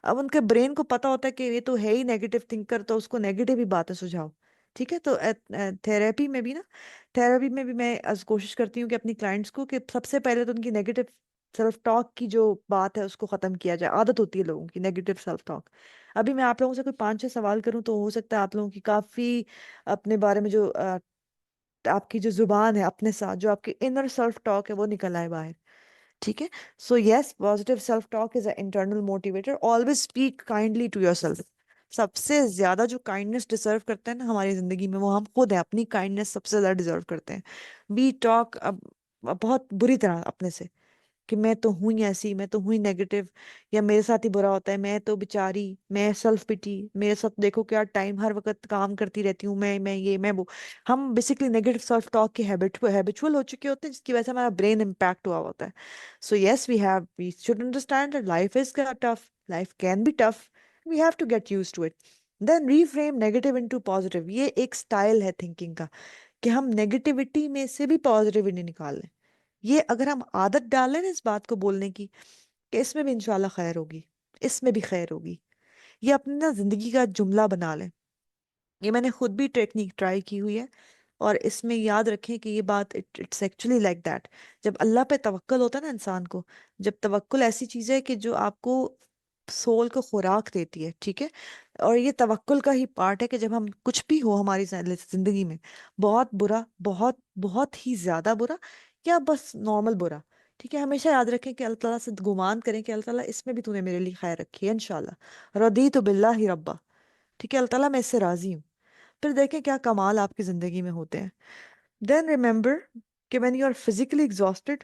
[SPEAKER 1] अब उनके ब्रेन को पता होता है कि ये तो है ही नेगेटिव थिंकर, तो उसको नेगेटिव ही बातें सुझाओ। ठीक है, तो थेरेपी में भी ना, थेरेपी में भी मैं कोशिश करती हूँ कि अपनी क्लाइंट्स को कि सबसे पहले तो उनकी नेगेटिव सेल्फ टॉक की जो बात है उसको खत्म किया जाए। आदत होती है लोगों की नेगेटिव सेल्फ टॉक। अभी मैं आप लोगों से कोई 5-6 सवाल करूं तो हो सकता है आप लोगों की काफी अपने बारे में जो आपकी जो जुबान है अपने साथ, जो आपकी इनर सेल्फ टॉक है वो निकल आए बाहर। ठीक है। So yes, positive self talk is a internal motivator. Always speak kindly to yourself. सबसे ज्यादा जो काइंडनेस डिजर्व करते हैं ना हमारी जिंदगी में, वो हम खुद हैं। अपनी काइंडनेस सबसे ज्यादा डिजर्व करते हैं। वी टॉक बहुत बुरी तरह अपने से कि मैं तो हूं ही ऐसी, मैं तो हूं ही नेगेटिव, या मेरे साथ ही बुरा होता है, मैं तो बेचारी, मैं सेल्फ पिटी, मेरे साथ देखो क्या टाइम, हर वक्त काम करती रहती हूँ, मैं ये मैं वो। हम बेसिकली नेगेटिव सेल्फ टॉक के हैबिचुअल हो चुके होते हैं, जिसकी वजह से हमारा ब्रेन इम्पैक्ट हुआ होता है। So yes, we should understand that life is tough, life can be tough, we have to get used to it. Then reframe negative into positive. ये एक स्टाइल है थिंकिंग का कि हम नेगेटिविटी में से भी पॉजिटिविटी निकाल लें। ये अगर हम आदत डालें ना इस बात को बोलने की कि इसमें भी इंशाल्लाह खैर होगी, इसमें भी खैर होगी, ये अपनी ना जिंदगी का जुमला बना लें। ये मैंने खुद भी टेक्निक ट्राई की हुई है। और इसमें याद रखें कि ये बात इट्स एक्चुअली लाइक दैट। जब अल्लाह पे तवक्कल होता है ना इंसान को, जब तवक्कुल ऐसी चीज है कि जो आपको सोल को खुराक देती है, ठीक है। और ये तवक्कुल का ही पार्ट है कि जब हम कुछ भी हो हमारी जिंदगी में, बहुत बुरा, बहुत बहुत ही ज्यादा बुरा, या बस नॉर्मल बुरा, ठीक है, हमेशा याद रखें कि अल्लाह ताला से गुमान करें कि अल्लाह ताला इसमें भी तूने मेरे लिए खैर रखी है इंशाल्लाह, रदी तो बिल्लाहि रब्बा। ठीक है, अल्लाह ताला मैं इससे राजी हूँ। फिर देखें क्या कमाल आपकी जिंदगी में होते हैं। देन रिमेंबर कि when you are physically exhausted,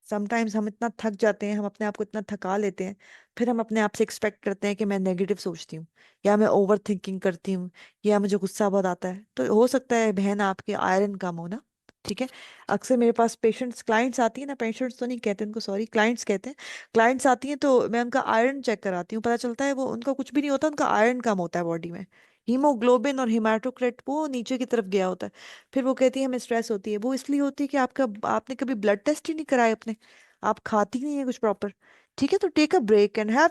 [SPEAKER 1] sometimes हम इतना थक जाते हैं, हम अपने आप को इतना थका लेते हैं, फिर हम अपने आप से एक्सपेक्ट करते हैं कि मैं नेगेटिव सोचती हूँ, या मैं ओवर थिंकिंग करती हूँ, या मुझे गुस्सा बहुत आता है। तो हो सकता है बहन आपके आयरन कम हो ना। ठीक है। अक्सर मेरे पास पेशेंट्स, क्लाइंट्स आती है ना, पेशेंट्स तो नहीं कहते उनको, सॉरी, क्लाइंट्स कहते हैं। क्लाइंट्स आती हैं तो मैं उनका आयरन चेक कराती हूँ, पता चलता है वो, उनका कुछ भी नहीं होता, उनका आयरन कम होता है बॉडी में। हीमोग्लोबिन और हेमाटोक्रिट वो नीचे की तरफ गया होता है। फिर वो कहती है हमें स्ट्रेस होती है। वो इसलिए होती है कि आपका, आपने कभी ब्लड टेस्ट ही नहीं कराया अपने, आप खाती नहीं है कुछ प्रॉपर। ठीक है, तो take a break and have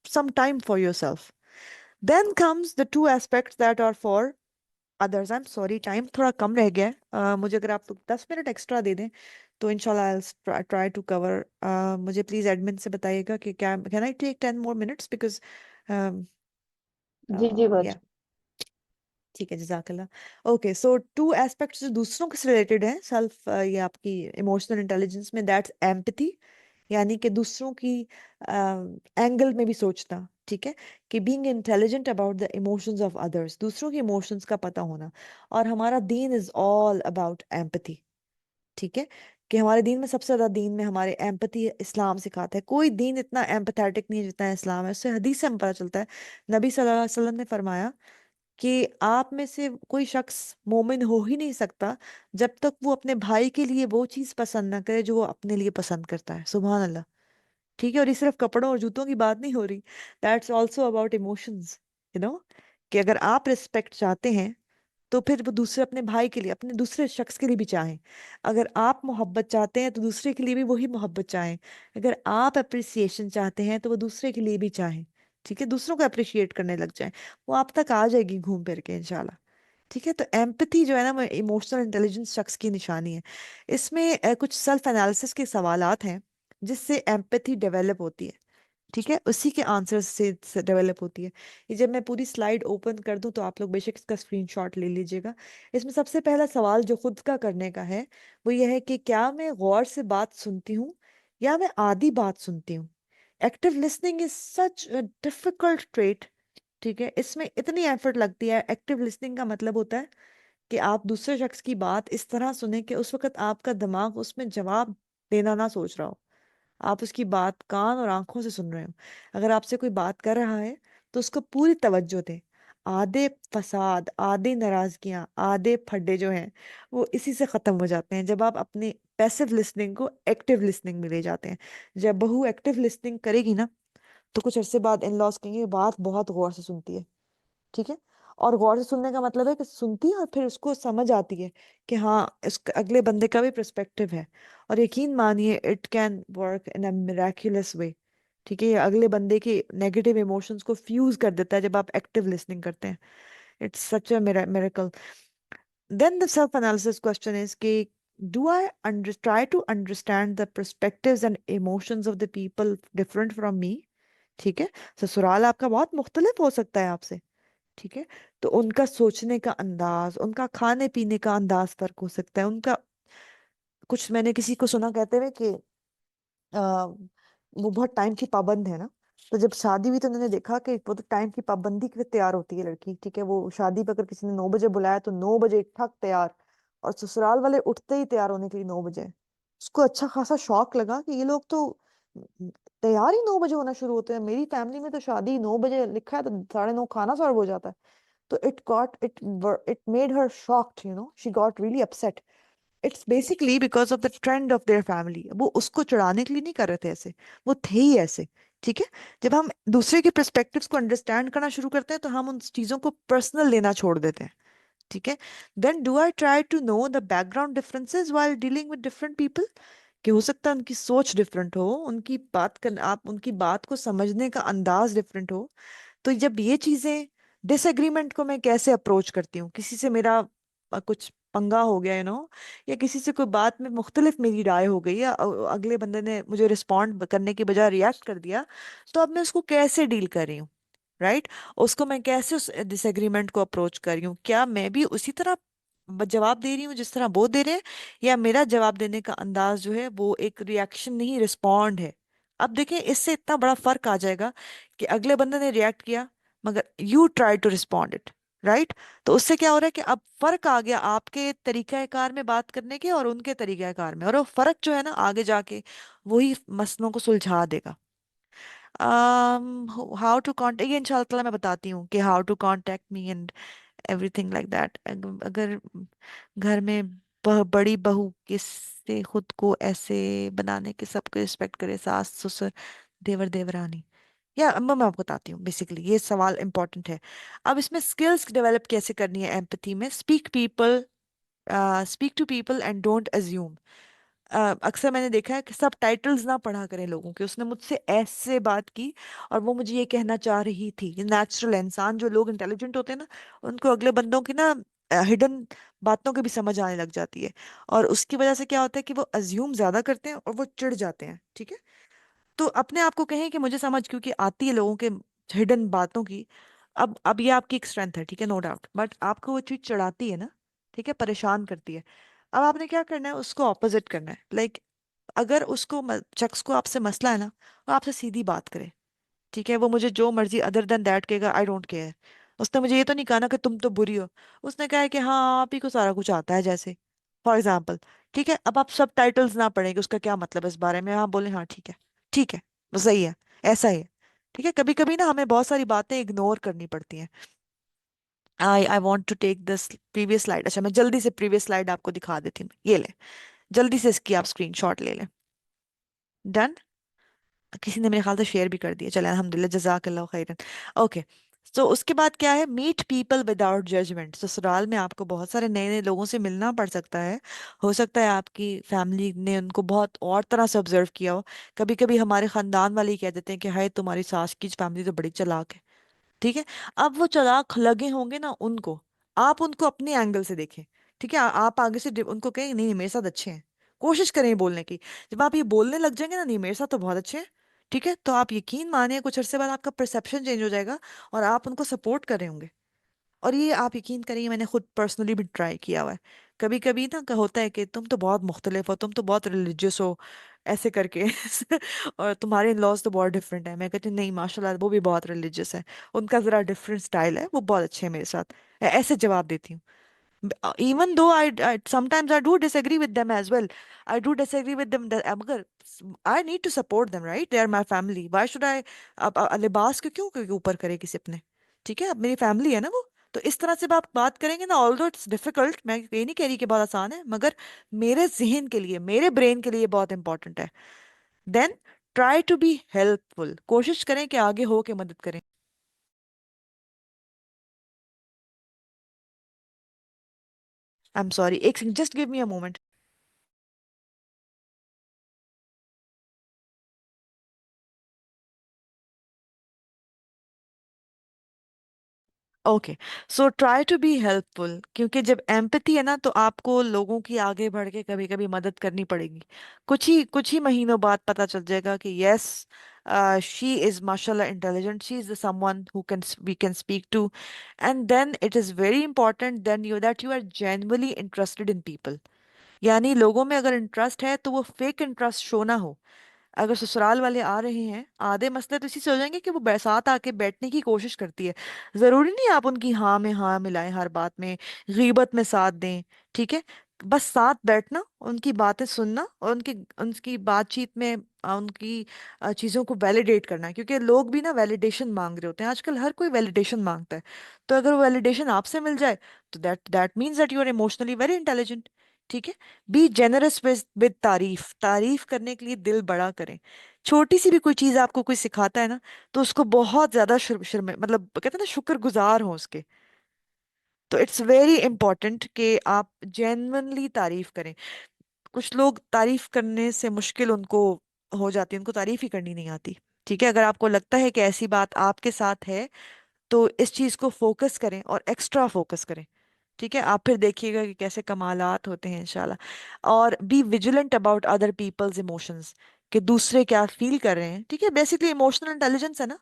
[SPEAKER 1] some time for yourself. Then comes the two aspects that are for others. I'm sorry, time थोड़ा कम रह गया है। मुझे अगर आप 10 मिनट एक्स्ट्रा दे दें तो इंशाल्लाह I'll try to cover। मुझे प्लीज एडमिन से बताइएगा कि क्या can I take 10 more minutes because
[SPEAKER 2] जी जी
[SPEAKER 1] या।
[SPEAKER 2] बाजी।
[SPEAKER 1] ठीक है, जजाकल्लाह। ओके, सो टू एस्पेक्ट्स जो दूसरों से रिलेटेड है सेल्फ, ये आपकी इमोशनल इंटेलिजेंस में, दैट्स एम्पैथी, यानी कि दूसरों की एंगल में भी सोचना। ठीक है, कि being intelligent about the emotions of others, दूसरों के इमोशंस का पता होना। और हमारा दीन इज ऑल अबाउट एम्पैथी। ठीक है, कि हमारे दीन में सबसे ज्यादा, दीन में हमारे एम्पैथी इस्लाम सिखाता है। कोई दीन इतना एम्पैथेटिक नहीं है जितना इस्लाम है। उससे हदीस से हमें पता चलता है, नबी सल्लल्लाहु अलैहि वसल्लम ने फरमाया कि आप में से कोई शख्स मोमिन हो ही नहीं सकता जब तक वो अपने भाई के लिए वो चीज पसंद ना करे जो वो अपने लिए पसंद करता है। सुभान अल्लाह। ठीक है, और ये सिर्फ कपड़ों और जूतों की बात नहीं हो रही, that's also about emotions. You know, कि अगर आप रिस्पेक्ट चाहते हैं तो फिर वो दूसरे, अपने भाई के लिए, अपने दूसरे शख्स के लिए भी चाहें। अगर आप मोहब्बत चाहते हैं तो दूसरे के लिए भी वही मोहब्बत चाहें। अगर आप अप्रिसिएशन चाहते हैं तो वो दूसरे के लिए भी चाहें। ठीक है, दूसरों को अप्रिशिएट करने लग जाएं, वो आप तक आ जाएगी घूम फिर के इंशाल्लाह। ठीक है, तो एम्पैथी जो है ना, वो इमोशनल इंटेलिजेंस शख्स की निशानी है। इसमें कुछ सेल्फ एनालिसिस के सवालात हैं जिससे एम्पैथी डेवलप होती है। ठीक है, उसी के आंसर से डेवलप होती है। ये जब मैं पूरी स्लाइड ओपन कर दूं तो आप लोग बेशक इसका स्क्रीनशॉट ले लीजिएगा। इसमें सबसे पहला सवाल जो खुद का करने का है वो ये है कि क्या मैं गौर से बात सुनती हूँ या मैं आधी बात सुनती हूँ। Active listening is such a difficult trait. ठीक है, इसमें इतनी एफर्ट लगती है। एक्टिव लिसनिंग का मतलब होता है कि आप दूसरे शख्स की बात इस तरह सुने कि उस वक्त आपका दिमाग उसमें जवाब देना ना सोच रहा हो, आप उसकी बात कान और आंखों से सुन रहे हो। अगर आपसे कोई बात कर रहा है तो उसको पूरी तवज्जो दें। आधे फसाद, आधे नाराजगियां, आधे फड्डे जो हैं वो इसी से खत्म हो जाते हैं जब आप अपनी पैसिव लिसनिंग को एक्टिव लिसनिंग में ले जाते हैं। जब बहू एक्टिव लिसनिंग करेगी ना तो कुछ अरसे बाद इन लॉज कहेंगे बात बहुत गौर से सुनती है। ठीक है, और गौर से सुनने का मतलब है कि सुनती है और फिर उसको समझ आती है कि हाँ इस अगले बंदे का भी पर्सपेक्टिव है। और यकीन मानिए it can work in a Miraculous वे। ठीक है, ये अगले बंदे के नेगेटिव इमोशंस को फ्यूज कर देता है जब आप एक्टिव लिसनिंग करते हैं। It's such a miracle. Then the self-analysis question is कि do I try to understand the perspectives and emotions of the people different from me? ठीक है, ससुराल आपका बहुत मुख्तलिफ हो सकता है आपसे। ठीक है, तो उनका सोचने का अंदाज, उनका खाने पीने का अंदाज फर्क हो सकता है उनका। कुछ मैंने किसी को सुना कहते हुए कि वो बहुत टाइम की पाबंद है ना। तो जब शादी हुई तो उन्होंने देखा कि वो तो टाइम की पाबंदी के लिए तैयार होती है लड़की। ठीक है, वो शादी पे अगर किसी ने 9 बजे बुलाया तो 9 बजे ठक तैयार। और ससुराल वाले उठते ही तैयार होने के लिए 9 बजे। उसको अच्छा खासा शौक लगा कि ये लोग तो तैयार ही 9 बजे होना शुरू होते हैं। मेरी फैमिली में तो शादी 9 बजे लिखा है तो 9:30 खाना सर्व हो जाता है। तो it made her shocked, she got really upset. It's basically because of the trend of their family. वो उसको चढ़ाने के लिए नहीं कर रहे थे ऐसे, वो थे ही ऐसे। ठीक है, जब हम दूसरे के पर्सपेक्टिव्स को अंडरस्टैंड करना शुरू करते हैं तो हम उन चीजों को पर्सनल लेना छोड़ देते हैं। ठीक है, then do I try to know the background differences while dealing with different people. कि हो सकता है उनकी सोच डिफरेंट हो, उनकी बात कर आप उनकी बात को समझने का अंदाज डिफरेंट हो। तो जब ये चीजें, डिसएग्रीमेंट को मैं कैसे अप्रोच करती हूँ, किसी से मेरा कुछ पंगा हो गया या किसी से कोई बात में मुख्तलिफ मेरी राय हो गई, या अगले बंदे ने मुझे रिस्पॉन्ड करने के बजाय रिएक्ट कर दिया, तो अब मैं उसको कैसे डील कर रही हूँ। राइट, उसको मैं कैसे उस डिसएग्रीमेंट को अप्रोच कर रही हूँ, क्या मैं भी उसी तरह जवाब दे रही हूँ जिस तरह वो दे रहे हैं, या मेरा जवाब देने का अंदाज जो है वो एक रिएक्शन नहीं रिस्पॉन्ड है। अब देखें, इससे इतना बड़ा फर्क आ जाएगा कि अगले बंदे ने रिएक्ट किया मगर you try to respond it. Right, तो उससे क्या हो रहा है कि अब फर्क आ गया आपके तरीकाकार में बात करने के और उनके तरीकाकार में, और वो फर्क जो है ना आगे जाके वही मसलों को सुलझा देगा। हाउ टू कांटेक्ट, ये इंशाल्लाह ताला मैं बताती हूँ कि how to contact me and everything like that. अगर घर में बड़ी बहू किससे खुद को ऐसे बनाने के सबको रिस्पेक्ट करे, सास ससुर देवर देवरानी, या अम्मा, मैं आपको बताती हूँ। बेसिकली ये सवाल इंपॉर्टेंट है। अब इसमें स्किल्स डेवलप कैसे करनी है एम्पैथी में। Speak to people and don't assume. अक्सर मैंने देखा है कि सब टाइटल्स ना पढ़ा करें लोगों के, उसने मुझसे ऐसे बात की और वो मुझे ये कहना चाह रही थी। नेचुरल इंसान, जो लोग इंटेलिजेंट होते हैं ना, उनको अगले बंदों की ना हिडन बातों की भी समझ आने लग जाती है। और उसकी वजह से क्या होता है कि वो अज्यूम ज्यादा करते हैं और वो चिढ़ जाते हैं। ठीक है, तो अपने आप को कहें कि मुझे समझ क्योंकि आती है लोगों के हिडन बातों की। अब ये आपकी एक स्ट्रेंथ है, ठीक है, नो डाउट, बट आपको वो चीज चढ़ाती है ना। ठीक है, परेशान करती है। अब आपने क्या करना है, उसको ऑपोजिट करना है। लाइक अगर उसको शख्स को आपसे मसला है ना, वो आपसे सीधी बात करे। ठीक है, वो मुझे जो मर्जी अदर देन दैट कहेगा, आई डोंट केयर। उसने मुझे ये तो नहीं कहा ना कि तुम तो बुरी हो। उसने कहा है कि हाँ आप ही को सारा कुछ आता है जैसे, फॉर एग्जाम्पल। ठीक है, अब आप सब टाइटल्स ना पढ़ेंगे उसका क्या मतलब है इस बारे में, हाँ बोले हाँ ठीक है, ठीक है, वो सही है, ऐसा ही है। ठीक है, कभी कभी ना हमें बहुत सारी बातें इग्नोर करनी पड़ती हैं। I want to take this previous slide. अच्छा, मैं जल्दी से प्रीवियस स्लाइड आपको दिखा देती हूँ, ये ले, जल्दी से इसकी आप स्क्रीनशॉट ले लें। डन। किसी ने मेरे ख्याल से शेयर भी कर दिया, चले अल्हम्दुलिल्लाह, जज़ाकल्लाहु खैरन। ओके, तो उसके बाद क्या है, मीट पीपल विदाउट जजमेंट। ससुराल में आपको बहुत सारे नए नए लोगों से मिलना पड़ सकता है। हो सकता है आपकी फैमिली ने उनको बहुत और तरह से ऑब्जर्व किया हो। कभी कभी हमारे खानदान वाले ही कह देते हैं कि हाय तुम्हारी सास की फैमिली तो बड़ी चालाक है। ठीक है, अब वो चालाक लगे होंगे ना उनको, आप उनको अपने एंगल से देखें। ठीक है, आप आगे से उनको कहें नहीं नहीं, मेरे साथ अच्छे हैं। कोशिश करें बोलने की। जब आप ये बोलने लग जाएंगे ना, नहीं मेरे साथ तो बहुत अच्छे हैं, ठीक है, तो आप यकीन मानिए कुछ अरसे बाद आपका परसेप्शन चेंज हो जाएगा और आप उनको सपोर्ट कर रहे होंगे। और ये आप यकीन करिए, मैंने खुद पर्सनली भी ट्राई किया हुआ है। कभी कभी ना होता है कि तुम तो बहुत मुख्तलिफ हो, तुम तो बहुत रिलीजियस हो, ऐसे करके और तुम्हारे इन लॉज तो बहुत डिफरेंट है। मैं कहती हूँ नहीं माशाल्लाह वो भी बहुत रिलीजियस है, उनका जरा डिफरेंट स्टाइल है, वो बहुत अच्छे हैं मेरे साथ। ऐसे जवाब देती हूँ। Even though I sometimes I do disagree with them as well. I do disagree with them that मगर I need to support them, right? They are my family. Why should I लिबास के क्यों क्यों ऊपर करे किसी अपने। ठीक है, अब मेरी फैमिली है ना वो। तो इस तरह से आप बात करेंगे ना, ऑल्दो इट्स डिफिकल्ट, मैं ये नहीं कह रही कि बहुत आसान है, मगर मेरे जहन के लिए, मेरे ब्रेन के लिए बहुत इंपॉर्टेंट है। Then try to be helpful, कोशिश करें कि आगे हो के मदद करें। आई एम सॉरी, एक second, just give me a moment. Okay, so try to be helpful, क्योंकि जब एम्पैथी है ना, तो आपको लोगों की आगे बढ़ के कभी कभी मदद करनी पड़ेगी। कुछ ही महीनों बाद पता चल जाएगा कि यस, शी इज माशाल्लाह intelligent, she is someone who can we can speak to. And then it is very important then you that you are genuinely interested in people. यानी लोगों में अगर इंटरेस्ट है तो वो फेक इंटरेस्ट शो ना हो। अगर ससुराल वाले आ रहे हैं, आधे मसले तो इसी से हो जाएंगे कि वो साथ आके बैठने की कोशिश करती है। जरूरी नहीं आप उनकी हाँ में हाँ मिलाएं, हर बात में गीबत में साथ दें। ठीक है, बस साथ बैठना, उनकी बातें सुनना और उनकी उनकी बातचीत में उनकी चीजों को वैलिडेट करना, क्योंकि लोग भी ना वैलिडेशन मांग रहे होते हैं आजकल, हर कोई वैलिडेशन मांगता है। तो अगर वो वैलिडेशन आपसे मिल जाए, तो that means that you are emotionally very intelligent. ठीक है, बी जेनरस विद तारीफ, तारीफ करने के लिए दिल बड़ा करें। छोटी सी भी कोई चीज आपको कोई सिखाता है ना, तो उसको बहुत ज्यादा मतलब कहते हैं ना, शुक्रगुजार हो उसके। तो इट्स वेरी इंपॉर्टेंट कि आप जेन्युइनली तारीफ करें। कुछ लोग तारीफ करने से मुश्किल उनको हो जाती है, उनको तारीफ ही करनी नहीं आती। ठीक है, अगर आपको लगता है कि ऐसी बात आपके साथ है, तो इस चीज को फोकस करें और एक्स्ट्रा फोकस करें। ठीक है, आप फिर देखिएगा कि कैसे कमालात होते हैं इंशाल्लाह। और be vigilant about other people's emotions, कि दूसरे क्या फील कर रहे हैं। ठीक है, बेसिकली इमोशनल इंटेलिजेंस है ना।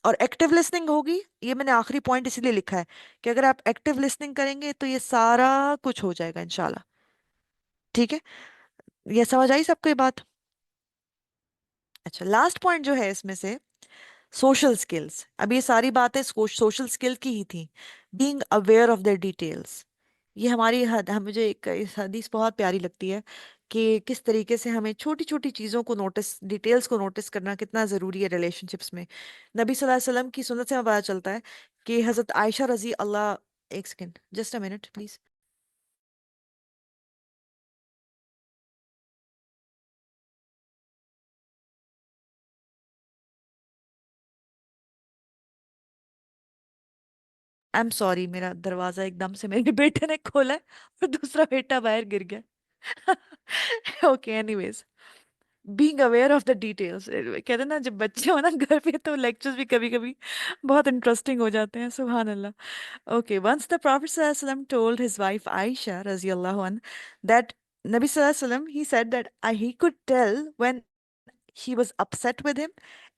[SPEAKER 1] और एक्टिव लिसनिंग होगी, ये मैंने आखिरी पॉइंट इसीलिए लिखा है कि अगर आप एक्टिव लिसनिंग करेंगे तो ये सारा कुछ हो जाएगा इंशाल्लाह। ठीक है, ये समझ आई सबको ये बात? अच्छा, लास्ट पॉइंट जो है इसमें से, सोशल स्किल्स। अब ये सारी बातें सोशल स्किल की ही थी। Being aware of their details, ये हमारी मुझे इस हदीस बहुत प्यारी लगती है कि किस तरीके से हमें छोटी छोटी चीज़ों को नोटिस, डिटेल्स को नोटिस करना कितना ज़रूरी है रिलेशनशिप्स में। नबी सल्लल्लाहु अलैहि वसल्लम की सुन्नत से हमें पता चलता है कि हज़रत आयशा रजी अल्लाह, एक second, just a minute please. I am sorry, मेरा दरवाजा एकदम से मेरे बेटे ने खोला है और दूसरा बेटा बाहर गिर गया। Okay, anyways, being aware of the details, कहते हैं ना जब बच्चे हो ना घर पे, तो लेक्चर्स भी कभी कभी बहुत इंटरेस्टिंग हो जाते हैं, सुभान अल्लाह। ओके, वंस द प्रॉफेट सल्लल्लाहु अलैहि वसल्लम टोल्ड हिज वाइफ आयशा रज़ियल्लाहु अन दैट, नबी सल्लल्लाहु अलैहि वसल्लम he said that he could tell when she was upset with him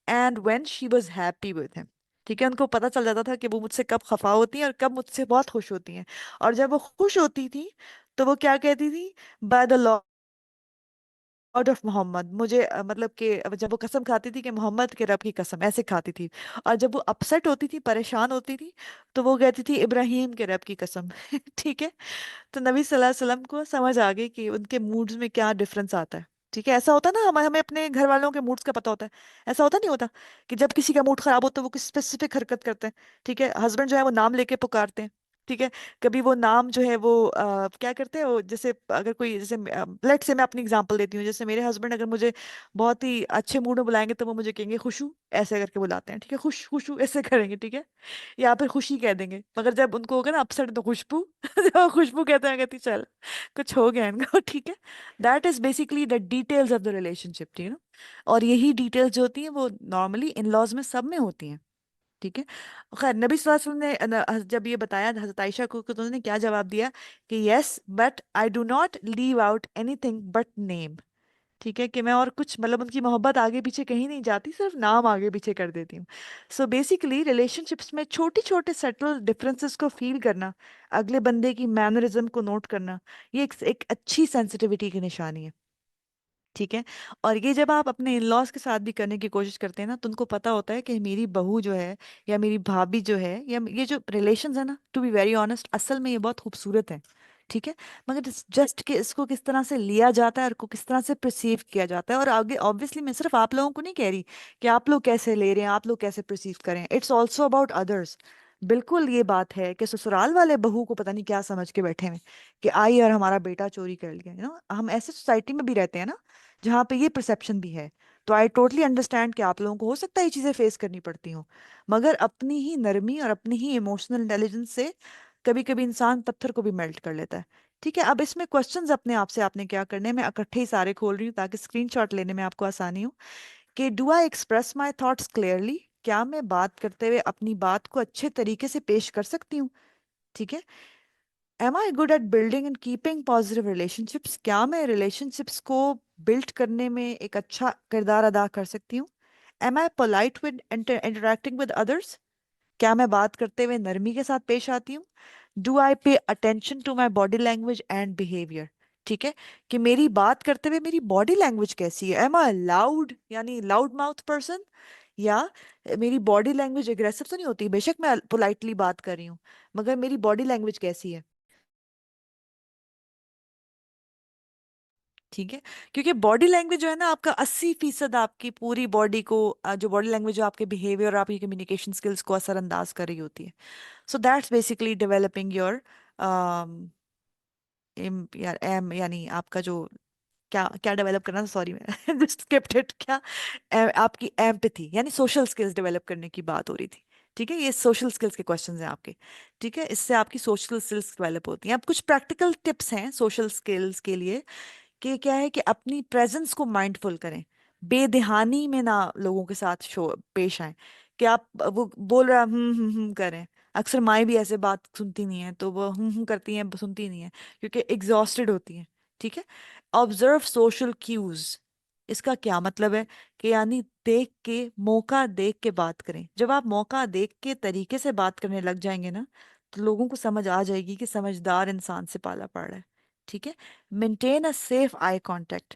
[SPEAKER 1] and when she was happy with him। ठीक है, उनको पता चल जाता था कि वो मुझसे कब खफा होती हैं और कब मुझसे बहुत खुश होती हैं। और जब वो खुश होती थी, तो वो क्या कहती थी? By the lord of Muhammad, मुझे मतलब कि जब वो कसम खाती थी कि मोहम्मद के रब की कसम, ऐसे खाती थी। और जब वो अपसेट होती थी, परेशान होती थी, तो वो कहती थी इब्राहिम के रब की कसम। ठीक है, तो नबी सल्लल्लाहु अलैहि वसल्लम को समझ आ गई कि उनके मूड्स में क्या डिफरेंस आता है। ठीक है, ऐसा होता है ना, हमें हमें अपने घर वालों के मूड्स का पता होता है। ऐसा होता नहीं होता कि जब किसी का मूड खराब हो तो वो कुछ स्पेसिफिक हरकत करते हैं। ठीक है, हस्बैंड जो है वो नाम लेके पुकारते हैं। ठीक है, कभी वो नाम जो है वो क्या करते हैं, वो जैसे अगर कोई, जैसे लेट से मैं अपनी एग्जांपल देती हूँ, जैसे मेरे हस्बैंड अगर मुझे बहुत ही अच्छे मूड में बुलाएंगे तो वो मुझे कहेंगे खुशू, ऐसे करके बुलाते हैं। ठीक है, खुश खुशू ऐसे करेंगे। ठीक है, या फिर खुशी कह देंगे, मगर जब उनको होगा ना अपसेट तो खुशबू। जब वो खुशबू कहते हैं, कहती चल कुछ हो गया इनको। ठीक है, that is basically the details of the relationship, you know. और यही डिटेल्स जो होती हैं वो नॉर्मली इन लॉज में सब में होती हैं। ठीक है, खैर नबी सल्लल्लाहु अलैहि वसल्लम ने जब ये बताया हजरत आयशा को, तो उन्होंने क्या जवाब दिया कि yes but I do not leave out anything but name. ठीक है, कि मैं और कुछ मतलब उनकी मोहब्बत आगे पीछे कहीं नहीं जाती, सिर्फ नाम आगे पीछे कर देती हूँ। सो बेसिकली रिलेशनशिप्स में छोटे छोटे सटल डिफरेंसेस को फील करना, अगले बंदे की मैनरिज्म को नोट करना, ये एक अच्छी सेंसिटिविटी की निशानी है। ठीक है, और ये जब आप अपने इन लॉज के साथ भी करने की कोशिश करते हैं ना, तो उनको पता होता है कि मेरी बहू जो है, या मेरी भाभी जो है, या ये जो रिलेशंस है ना, टू बी वेरी ऑनेस्ट, असल में ये बहुत खूबसूरत है। ठीक है, मगर जस्ट कि इसको किस तरह से लिया जाता है और को किस तरह से परसीव किया जाता है। और आगे ऑब्वियसली मैं सिर्फ आप लोगों को नहीं कह रही कि आप लोग कैसे ले रहे हैं, आप लोग कैसे परसीव करें, इट्स ऑल्सो अबाउट अदर्स। बिल्कुल ये बात है कि ससुराल वाले बहू को पता नहीं क्या समझ के बैठे हैं कि आई और हमारा बेटा चोरी कर लिया, यू नो, हम ऐसे सोसाइटी में भी रहते हैं ना जहाँ पे ये परसेप्शन भी है। तो आई टोटली अंडरस्टैंड कि आप लोगों को हो सकता है ये चीज़ें फेस करनी पड़ती हों, मगर अपनी ही नरमी और अपनी ही इमोशनल इंटेलिजेंस से कभी कभी इंसान पत्थर को भी मेल्ट कर लेता है। ठीक है, अब इसमें क्वेश्चंस अपने आप से आपने क्या करने हैं, मैं इकट्ठे ही सारे खोल रही हूँ ताकि स्क्रीनशॉट लेने में आपको आसानी हो। कि do I express my thoughts clearly, क्या मैं बात करते हुए अपनी बात को अच्छे तरीके से पेश कर सकती हूँ। ठीक है। Am I good at building and keeping positive relationships, क्या मैं रिलेशनशिप्स को बिल्ड करने में एक अच्छा किरदार अदा कर सकती हूँ। Am I polite with interacting with others, क्या मैं बात करते हुए नरमी के साथ पेश आती हूँ। Do I pay attention to my body language and behaviour, ठीक है, कि मेरी बात करते हुए मेरी बॉडी लैंग्वेज कैसी है। एम आई लाउड यानी लाउड माउथ पर्सन, या मेरी बॉडी लैंग्वेज एग्रेसिव तो नहीं होती, बेशक मैं पोलाइटली बात कर रही हूँ मगर मेरी बॉडी लैंग्वेज कैसी है। ठीक है, क्योंकि बॉडी लैंग्वेज जो है ना आपका 80% आपकी पूरी बॉडी को जो बॉडी लैंग्वेज जो आपके बिहेवियर और आपकी कम्युनिकेशन स्किल्स को असरअंदाज कर रही होती है। So that's basically developing your यार एम यानी आपका जो क्या क्या डेवलप करना, सॉरी मैं जस्ट स्किप्ड इट, क्या आपकी एम्पैथी यानी सोशल स्किल्स डेवलप करने की बात हो रही थी। ठीक है, ये सोशल स्किल्स के क्वेश्चंस हैं आपके। ठीक है, इससे आपकी सोशल स्किल्स डेवलप होती हैं। अब कुछ प्रैक्टिकल टिप्स हैं सोशल स्किल्स के लिए कि क्या है कि अपनी प्रेजेंस को माइंडफुल करें, बेध्यानी में ना लोगों के साथ शो पेश आए। कि आप वो बोल रहा करें। अक्सर माएँ भी ऐसे बात सुनती नहीं है तो वो करती हैं, सुनती नहीं है क्योंकि एग्जॉस्टेड होती हैं। ठीक है। ऑब्जर्व सोशल क्यूज, इसका क्या मतलब है कि यानी देख के, मौका देख के बात करें। जब आप मौका देख के तरीके से बात करने लग जाएंगे ना तो लोगों को समझ आ जाएगी कि समझदार इंसान से पाला पड़ रहा है। ठीक है। Maintain a safe eye contact,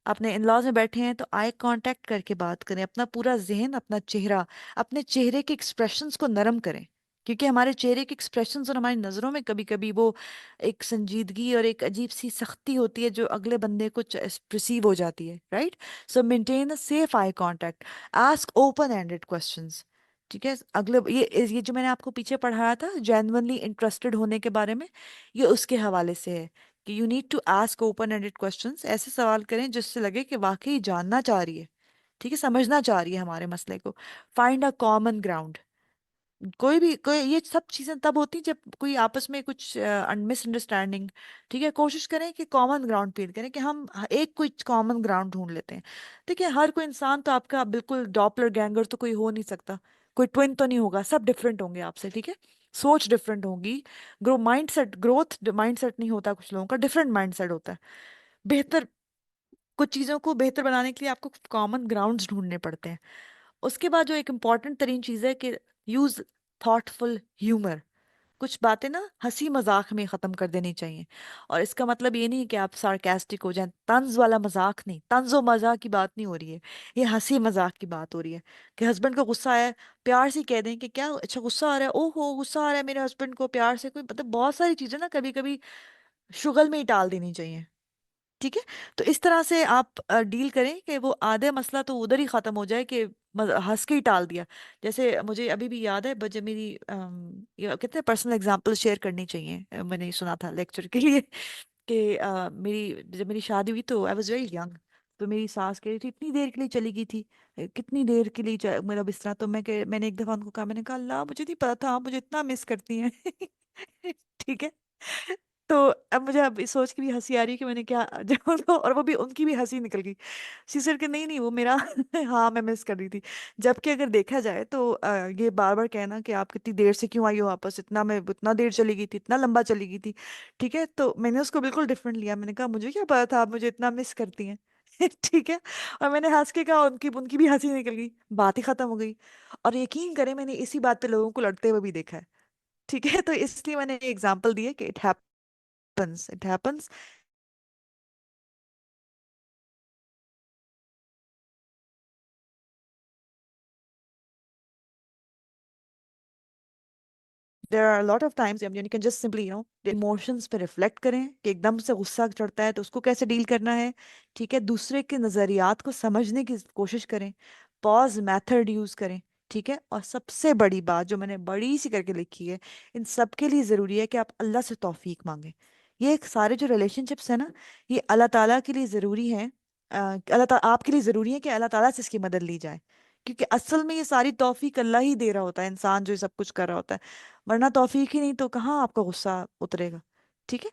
[SPEAKER 1] अपने इन लॉज में बैठे हैं तो आई कांटेक्ट करके बात करें, अपना पूरा जहन, अपना चेहरा, अपने चेहरे के एक्सप्रेशंस को नरम करें। क्योंकि हमारे चेहरे के एक्सप्रेशंस और हमारी नज़रों में कभी कभी वो एक संजीदगी और एक अजीब सी सख्ती होती है जो अगले बंदे को परसीव हो जाती है, right. So maintain a safe eye contact, ask open ended questions. ठीक है, अगले ये जो मैंने आपको पीछे पढ़ाया था जेन्युइनली इंटरेस्टेड होने के बारे में, ये उसके हवाले से है कि you need to ask open ended questions, ऐसे सवाल करें जिससे लगे कि वाकई जानना चाह रही है। ठीक है, समझना चाह रही है हमारे मसले को। फाइंड अ कॉमन ग्राउंड, कोई ये सब चीजें तब होती जब कोई आपस में कुछ मिसअंडरस्टैंडिंग। ठीक है, कोशिश करें कि कॉमन ग्राउंड फील करें कि हम एक कोई कॉमन ग्राउंड ढूंढ लेते हैं। देखिए हर कोई इंसान तो आपका बिल्कुल डॉपलर गैंगर तो कोई हो नहीं सकता, कोई ट्विन तो नहीं होगा, सब डिफरेंट होंगे आपसे। ठीक है, सोच डिफरेंट होगी, ग्रोथ माइंडसेट नहीं होता, कुछ लोगों का डिफरेंट माइंडसेट होता है। बेहतर कुछ चीज़ों को बेहतर बनाने के लिए आपको कॉमन ग्राउंड्स ढूंढने पड़ते हैं। उसके बाद जो एक इम्पॉर्टेंट तरीन चीज़ है कि यूज थॉटफुल ह्यूमर, कुछ बातें ना हंसी मजाक में ख़त्म कर देनी चाहिए। और इसका मतलब ये नहीं कि आप सार्केस्टिक हो जाएं, तंज वाला मजाक नहीं, तंज और मजाक की बात नहीं हो रही है, ये हंसी मजाक की बात हो रही है। कि हस्बैंड को गुस्सा आया, प्यार से कह दें कि क्या अच्छा गुस्सा आ रहा है, ओहो गुस्सा आ रहा है मेरे हस्बैंड को, प्यार से। कोई मतलब बहुत सारी चीज़ें ना कभी कभी शुगल में ही टाल देनी चाहिए। ठीक है, तो इस तरह से आप डील करें कि वो आधे मसला तो उधर ही खत्म हो जाए कि हंस के ही टाल दिया। जैसे मुझे अभी भी याद है जब मेरी ये कहते हैं पर्सनल एग्जांपल शेयर करनी चाहिए, मैंने सुना था लेक्चर के लिए कि मेरी जब मेरी शादी हुई तो आई वाज वेरी यंग। तो मेरी सास कह रही थी इतनी देर के लिए चली गई थी, कितनी देर के लिए मेरा बिस्तरा। तो मैंने एक दफा उनको कहा, मैंने कहा अल्लाह मुझे नहीं पता था आप मुझे इतना मिस करती हैं। ठीक है। तो अब मुझे अब इस सोच के भी हंसी आ रही है कि मैंने क्या जब उनको, और वो भी उनकी भी हंसी निकल गई। शीशर के नहीं नहीं वो मेरा हाँ मैं मिस कर रही थी। जबकि अगर देखा जाए तो ये बार बार कहना कि आप कितनी देर से क्यों आई हो वापस, इतना मैं उतना देर चली गई थी, इतना लंबा चली गई थी। ठीक है, तो मैंने उसको बिल्कुल डिफरेंट लिया, मैंने कहा मुझे क्या पता था आप मुझे इतना मिस करती हैं। ठीक है, और मैंने हंस के कहा, उनकी उनकी भी हंसी निकल गई, बात ही खत्म हो गई। और यकीन करें मैंने इसी बात पे लोगों को लड़ते हुए भी देखा है। ठीक है, तो इसलिए मैंने एग्जाम्पल दिया कि it happens. There are lot of times you can just simply emotions पे रिफ्लेक्ट करें कि एकदम से गुस्सा चढ़ता है तो उसको कैसे डील करना है। ठीक है, दूसरे के नजरियात को समझने की कोशिश करें, पॉज मेथड यूज करें। ठीक है, और सबसे बड़ी बात जो मैंने बड़ी सी करके लिखी है, इन सब के लिए जरूरी है कि आप अल्लाह से तौफीक मांगे। ये एक सारे जो रिलेशनशिप्स है ना, ये अल्लाह ताला के लिए जरूरी है। अल्लाह ताला आपके लिए जरूरी है कि अल्लाह ताला से इसकी मदद ली जाए। क्योंकि असल में ये सारी तौफीक अल्लाह ही दे रहा होता है, इंसान जो ये सब कुछ कर रहा होता है। वरना तौफीक ही नहीं तो कहाँ आपका गुस्सा उतरेगा। ठीक है,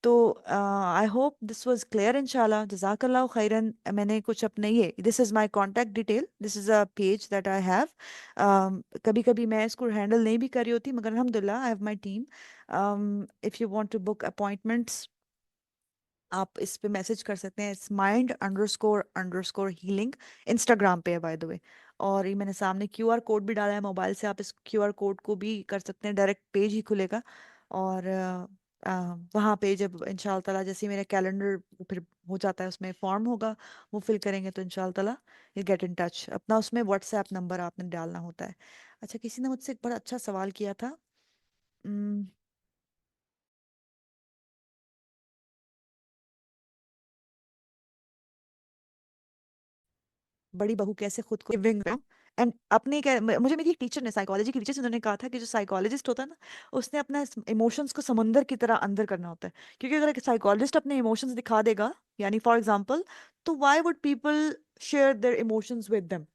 [SPEAKER 1] तो आई होप दिस वाज क्लियर इंशाल्लाह, जजाकल्लाह खैरन। मैंने कुछ अपने ये, this is my contact detail, this is a page that I have. कभी कभी मैं इसको हैंडल नहीं भी कर रही होती, मगर अल्हम्दुलिल्लाह I have my team. If you want to book appointments, आप इस पे मैसेज कर सकते हैं। इट्स mind___healing, इंस्टाग्राम पे है बाय द वे। और ये मैंने सामने क्यूआर कोड भी डाला है मोबाइल से, आप इस क्यूआर कोड को भी कर सकते हैं, डायरेक्ट पेज ही खुलेगा। और वहाँ पे जब इंशाल्लाह ताला जैसे ही मेरा कैलेंडर फिर हो जाता है, उसमें फॉर्म होगा, वो फिल करेंगे तो इंशाल्लाह ताला यू गेट इन टच। अपना उसमें व्हाट्सएप नंबर आपने डालना होता है। अच्छा, किसी ने मुझसे एक बड़ा अच्छा सवाल किया था। उम, बड़ी बहू कैसे खुद को लिविंग में, एंड अपने मुझे मेरी टीचर ने, साइकोलॉजी की टीचर, उन्होंने कहा था कि जो साइकोलॉजिस्ट होता है ना, उसने अपना इमोशंस को समुंदर की तरह अंदर करना होता है। क्योंकि अगर एक साइकोलॉजिस्ट अपने इमोशंस दिखा देगा, यानी फॉर एग्जांपल, तो why would people share their emotions with them.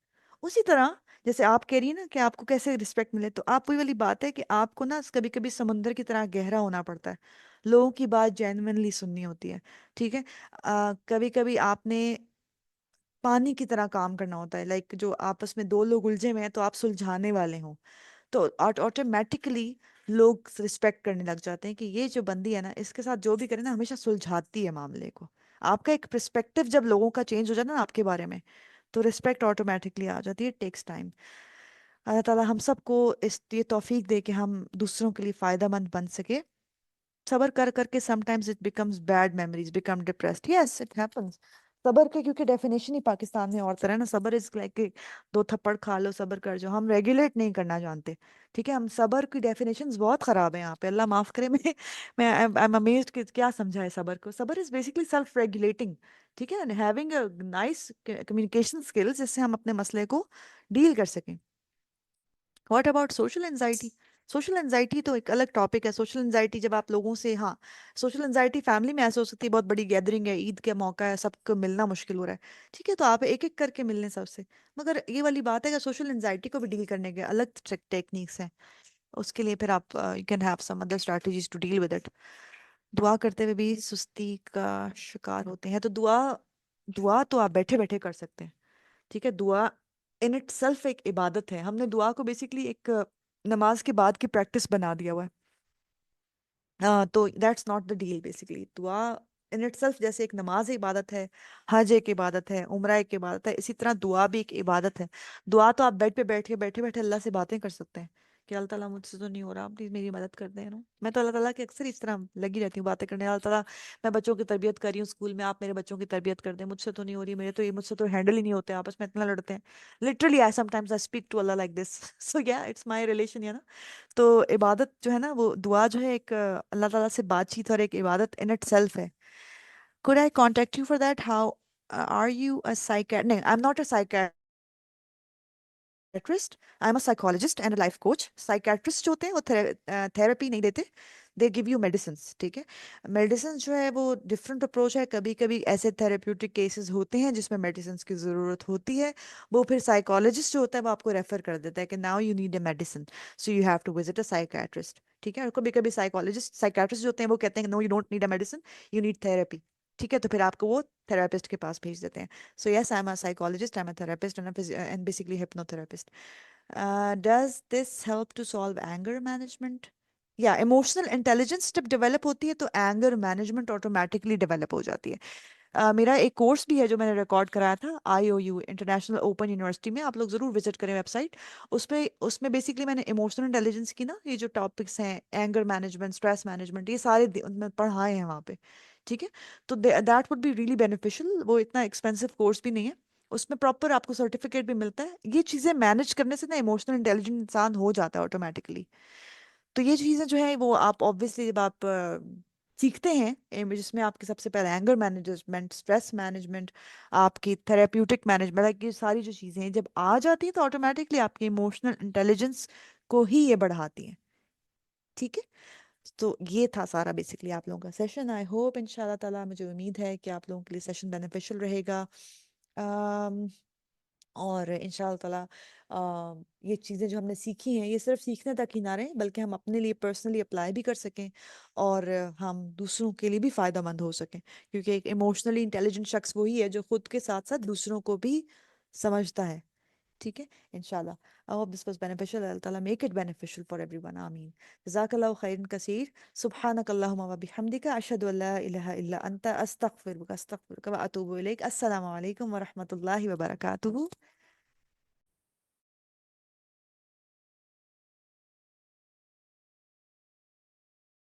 [SPEAKER 1] उसी तरह जैसे आप कह रही है ना कि आपको कैसे रिस्पेक्ट मिले, तो आप वही वाली बात है कि आपको ना कभी कभी समुंदर की तरह गहरा होना पड़ता है, लोगों की बात जेन्युइनली सुननी होती है। ठीक है। कभी कभी आपने पानी की तरह काम करना होता है, लाइक जो आपस में दो लोग उलझे हुए हैं तो आप सुलझाने वाले हो, तो ऑटोमेटिकली लोग रिस्पेक्ट करने लग जाते हैं कि ये जो बंदी है ना, इसके साथ जो भी करे ना, हमेशा सुलझाती है मामले को। आपका एक पर्सपेक्टिव जब लोगों का चेंज हो जाए ना आपके बारे में, तो रिस्पेक्ट ऑटोमेटिकली आ जाती है। Takes time. अल्लाह ताला हम सबको इस ये तौफीक दे कि हम दूसरों के लिए फायदेमंद बन सके। सबर कर करके sometimes it becomes bad, memories become depressed, yes it happens. सबर के क्योंकि डेफिनेशन ही पाकिस्तान में और तरह है ना, सबर इज लाइक दो थप्पड़ खा लो सबर कर, जो हम रेगुलेट नहीं करना जानते। ठीक है, हम सबर की डेफिनेशंस बहुत खराब है यहाँ पे, अल्लाह माफ करे। मैं आई एम अमेज्ड कि क्या समझा है सबर को। सबर इज बेसिकली सेल्फ रेगुलेटिंग। ठीक है, having a nice communication skills, जिससे हम अपने मसले को डील कर सकें। What about social anxiety? Social anxiety तो एक अलग टॉपिक है। सोशल एंजाइटी जब आप लोगों से, हाँ, सोशल एंजाइटी फैमिली में ऐसे हो सकती है, बहुत बड़ी गैदरिंग है, ईद का मौका है, सबको मिलना मुश्किल हो रहा है। ठीक है, तो आप एक एक करके मिलने सबसे। मगर ये वाली बात है कि सोशल एंजाइटी को भी डील करने के अलग टेक्निक्स हैं। उसके लिए फिर आप you can have some other strategies to deal with it. दुआ करते हुए भी सुस्ती का शिकार होते हैं, तो दुआ, दुआ तो आप बैठे बैठे कर सकते हैं। ठीक है, दुआ इन इट सेल्फ एक इबादत है। हमने दुआ को बेसिकली एक नमाज के बाद की प्रैक्टिस बना दिया हुआ है। तो that's not the deal. Basically दुआ इन इट सेल्फ, जैसे एक नमाज इबादत है, हज एक इबादत है, उम्रा एक इबादत है, इसी तरह दुआ भी एक इबादत है। दुआ तो आप बेड पे बैठ के बैठे बैठे अल्लाह से बातें कर सकते हैं कि अल्लाह ताला मुझसे तो नहीं हो रहा, प्लीज मेरी मदद कर दें। मैं तो अल्लाह ताला के अक्सर इस तरह लगी रहती हूँ बातें करने। अल्लाह ताला, मैं बच्चों की तरबियत कर रही हूँ स्कूल में, आप मेरे बच्चों की तरबियत कर दें, मुझसे तो नहीं हो रही, मेरे तो ये मुझसे तो हैंडल ही नहीं होते, आपस में इतना लड़ते हैं। Literally I sometimes I speak to Allah like this. So yeah it's my relation, या ना। तो इबादत जो है ना, वो दुआ जो है एक अल्लाह ताला से बातचीत और एक इबादत इन इट सेल्फ है। Could I contact you for that? How are you a साइकेट नहीं, I am not a psychiatrist, I am a psychologist and a life coach. Psychiatrist जो होते हैं वो थेरेपी नहीं देते, दे गिव यू मेडिसिन। ठीक है, मेडिसिन जो है वो डिफरेंट अप्रोच है। कभी कभी ऐसे थेरेप्यूटिक केसेस होते हैं जिसमें मेडिसिन की ज़रूरत होती है, वो फिर साइकोलॉजिस्ट जो होता है वो आपको रेफर कर देता है कि now you need a medicine, so you have to visit a psychiatrist. ठीक है, और कभी कभी साइकोलॉजिस्ट साइकेट्रिस्ट जो होते हैं वो कहते हैं no you don't need a medicine, you need therapy. ठीक है, तो फिर आपको वो थेरेपिस्ट के पास भेज देते हैं। So yes, I'm a psychologist, I'm a therapist, and and basically hypnotherapist. Does this help to solve anger management? या इमोशनल इंटेलिजेंस जब डेवलप होती है तो एंगर मैनेजमेंट ऑटोमेटिकली डेवलप हो जाती है। मेरा एक कोर्स भी है जो मैंने रिकॉर्ड कराया था IOU इंटरनेशनल ओपन यूनिवर्सिटी में, आप लोग जरूर विजिट करें वेबसाइट। उसमें बेसिकली मैंने इमोशनल इंटेलिजेंस की ना, ये जो टॉपिक्स हैं, एंगर मैनेजमेंट, स्ट्रेस मैनेजमेंट, ये सारे उनमें पढ़ाए हैं वहाँ पे। ठीक है, तो that would be really beneficial. वो इतना एक्सपेंसिव कोर्स भी नहीं है, उसमें प्रॉपर आपको सर्टिफिकेट भी मिलता है। ये चीज़ें मैनेज करने से ना इमोशनल इंटेलिजेंट इंसान हो जाता है ऑटोमेटिकली। तो ये चीज़ें जो है वो आप ऑब्वियसली जब आप सीखते हैं, जिसमें आपके सबसे पहले एंगर मैनेजमेंट, स्ट्रेस मैनेजमेंट, आपकी थेरेप्यूटिक मैनेजमेंट, लाइक ये सारी जो चीज़ें हैं जब आ जाती हैं तो ऑटोमेटिकली आपकी इमोशनल इंटेलिजेंस को ही ये बढ़ाती हैं। ठीक है, तो ये था सारा बेसिकली आप लोगों का सेशन। आई होप इंशाल्लाह ताला, मुझे उम्मीद है कि आप लोगों के लिए सेशन बेनिफिशियल रहेगा। और इंशाअल्लाह ताला ये चीज़ें जो हमने सीखी हैं ये सिर्फ सीखने तक ही ना रहें बल्कि हम अपने लिए पर्सनली अप्लाई भी कर सकें और हम दूसरों के लिए भी फ़ायदेमंद हो सकें क्योंकि एक इमोशनली इंटेलिजेंट शख्स वही है जो खुद के साथ साथ दूसरों को भी समझता है। ठीक है इंशाल्लाह। I hope this was beneficial. Allah ताला make it beneficial for everyone आमीन। जज़ाकल्लाहु खैरन कसीर। सुब्हानकल्लाहुम्मा व बिहम्दिका अशहदु अल्ला इलाहा इल्ला अंता अस्तगफिरुका व अतूबु इलैक। अस्सलामु अलैकुम व रहमतुल्लाहि व बरकातुहू।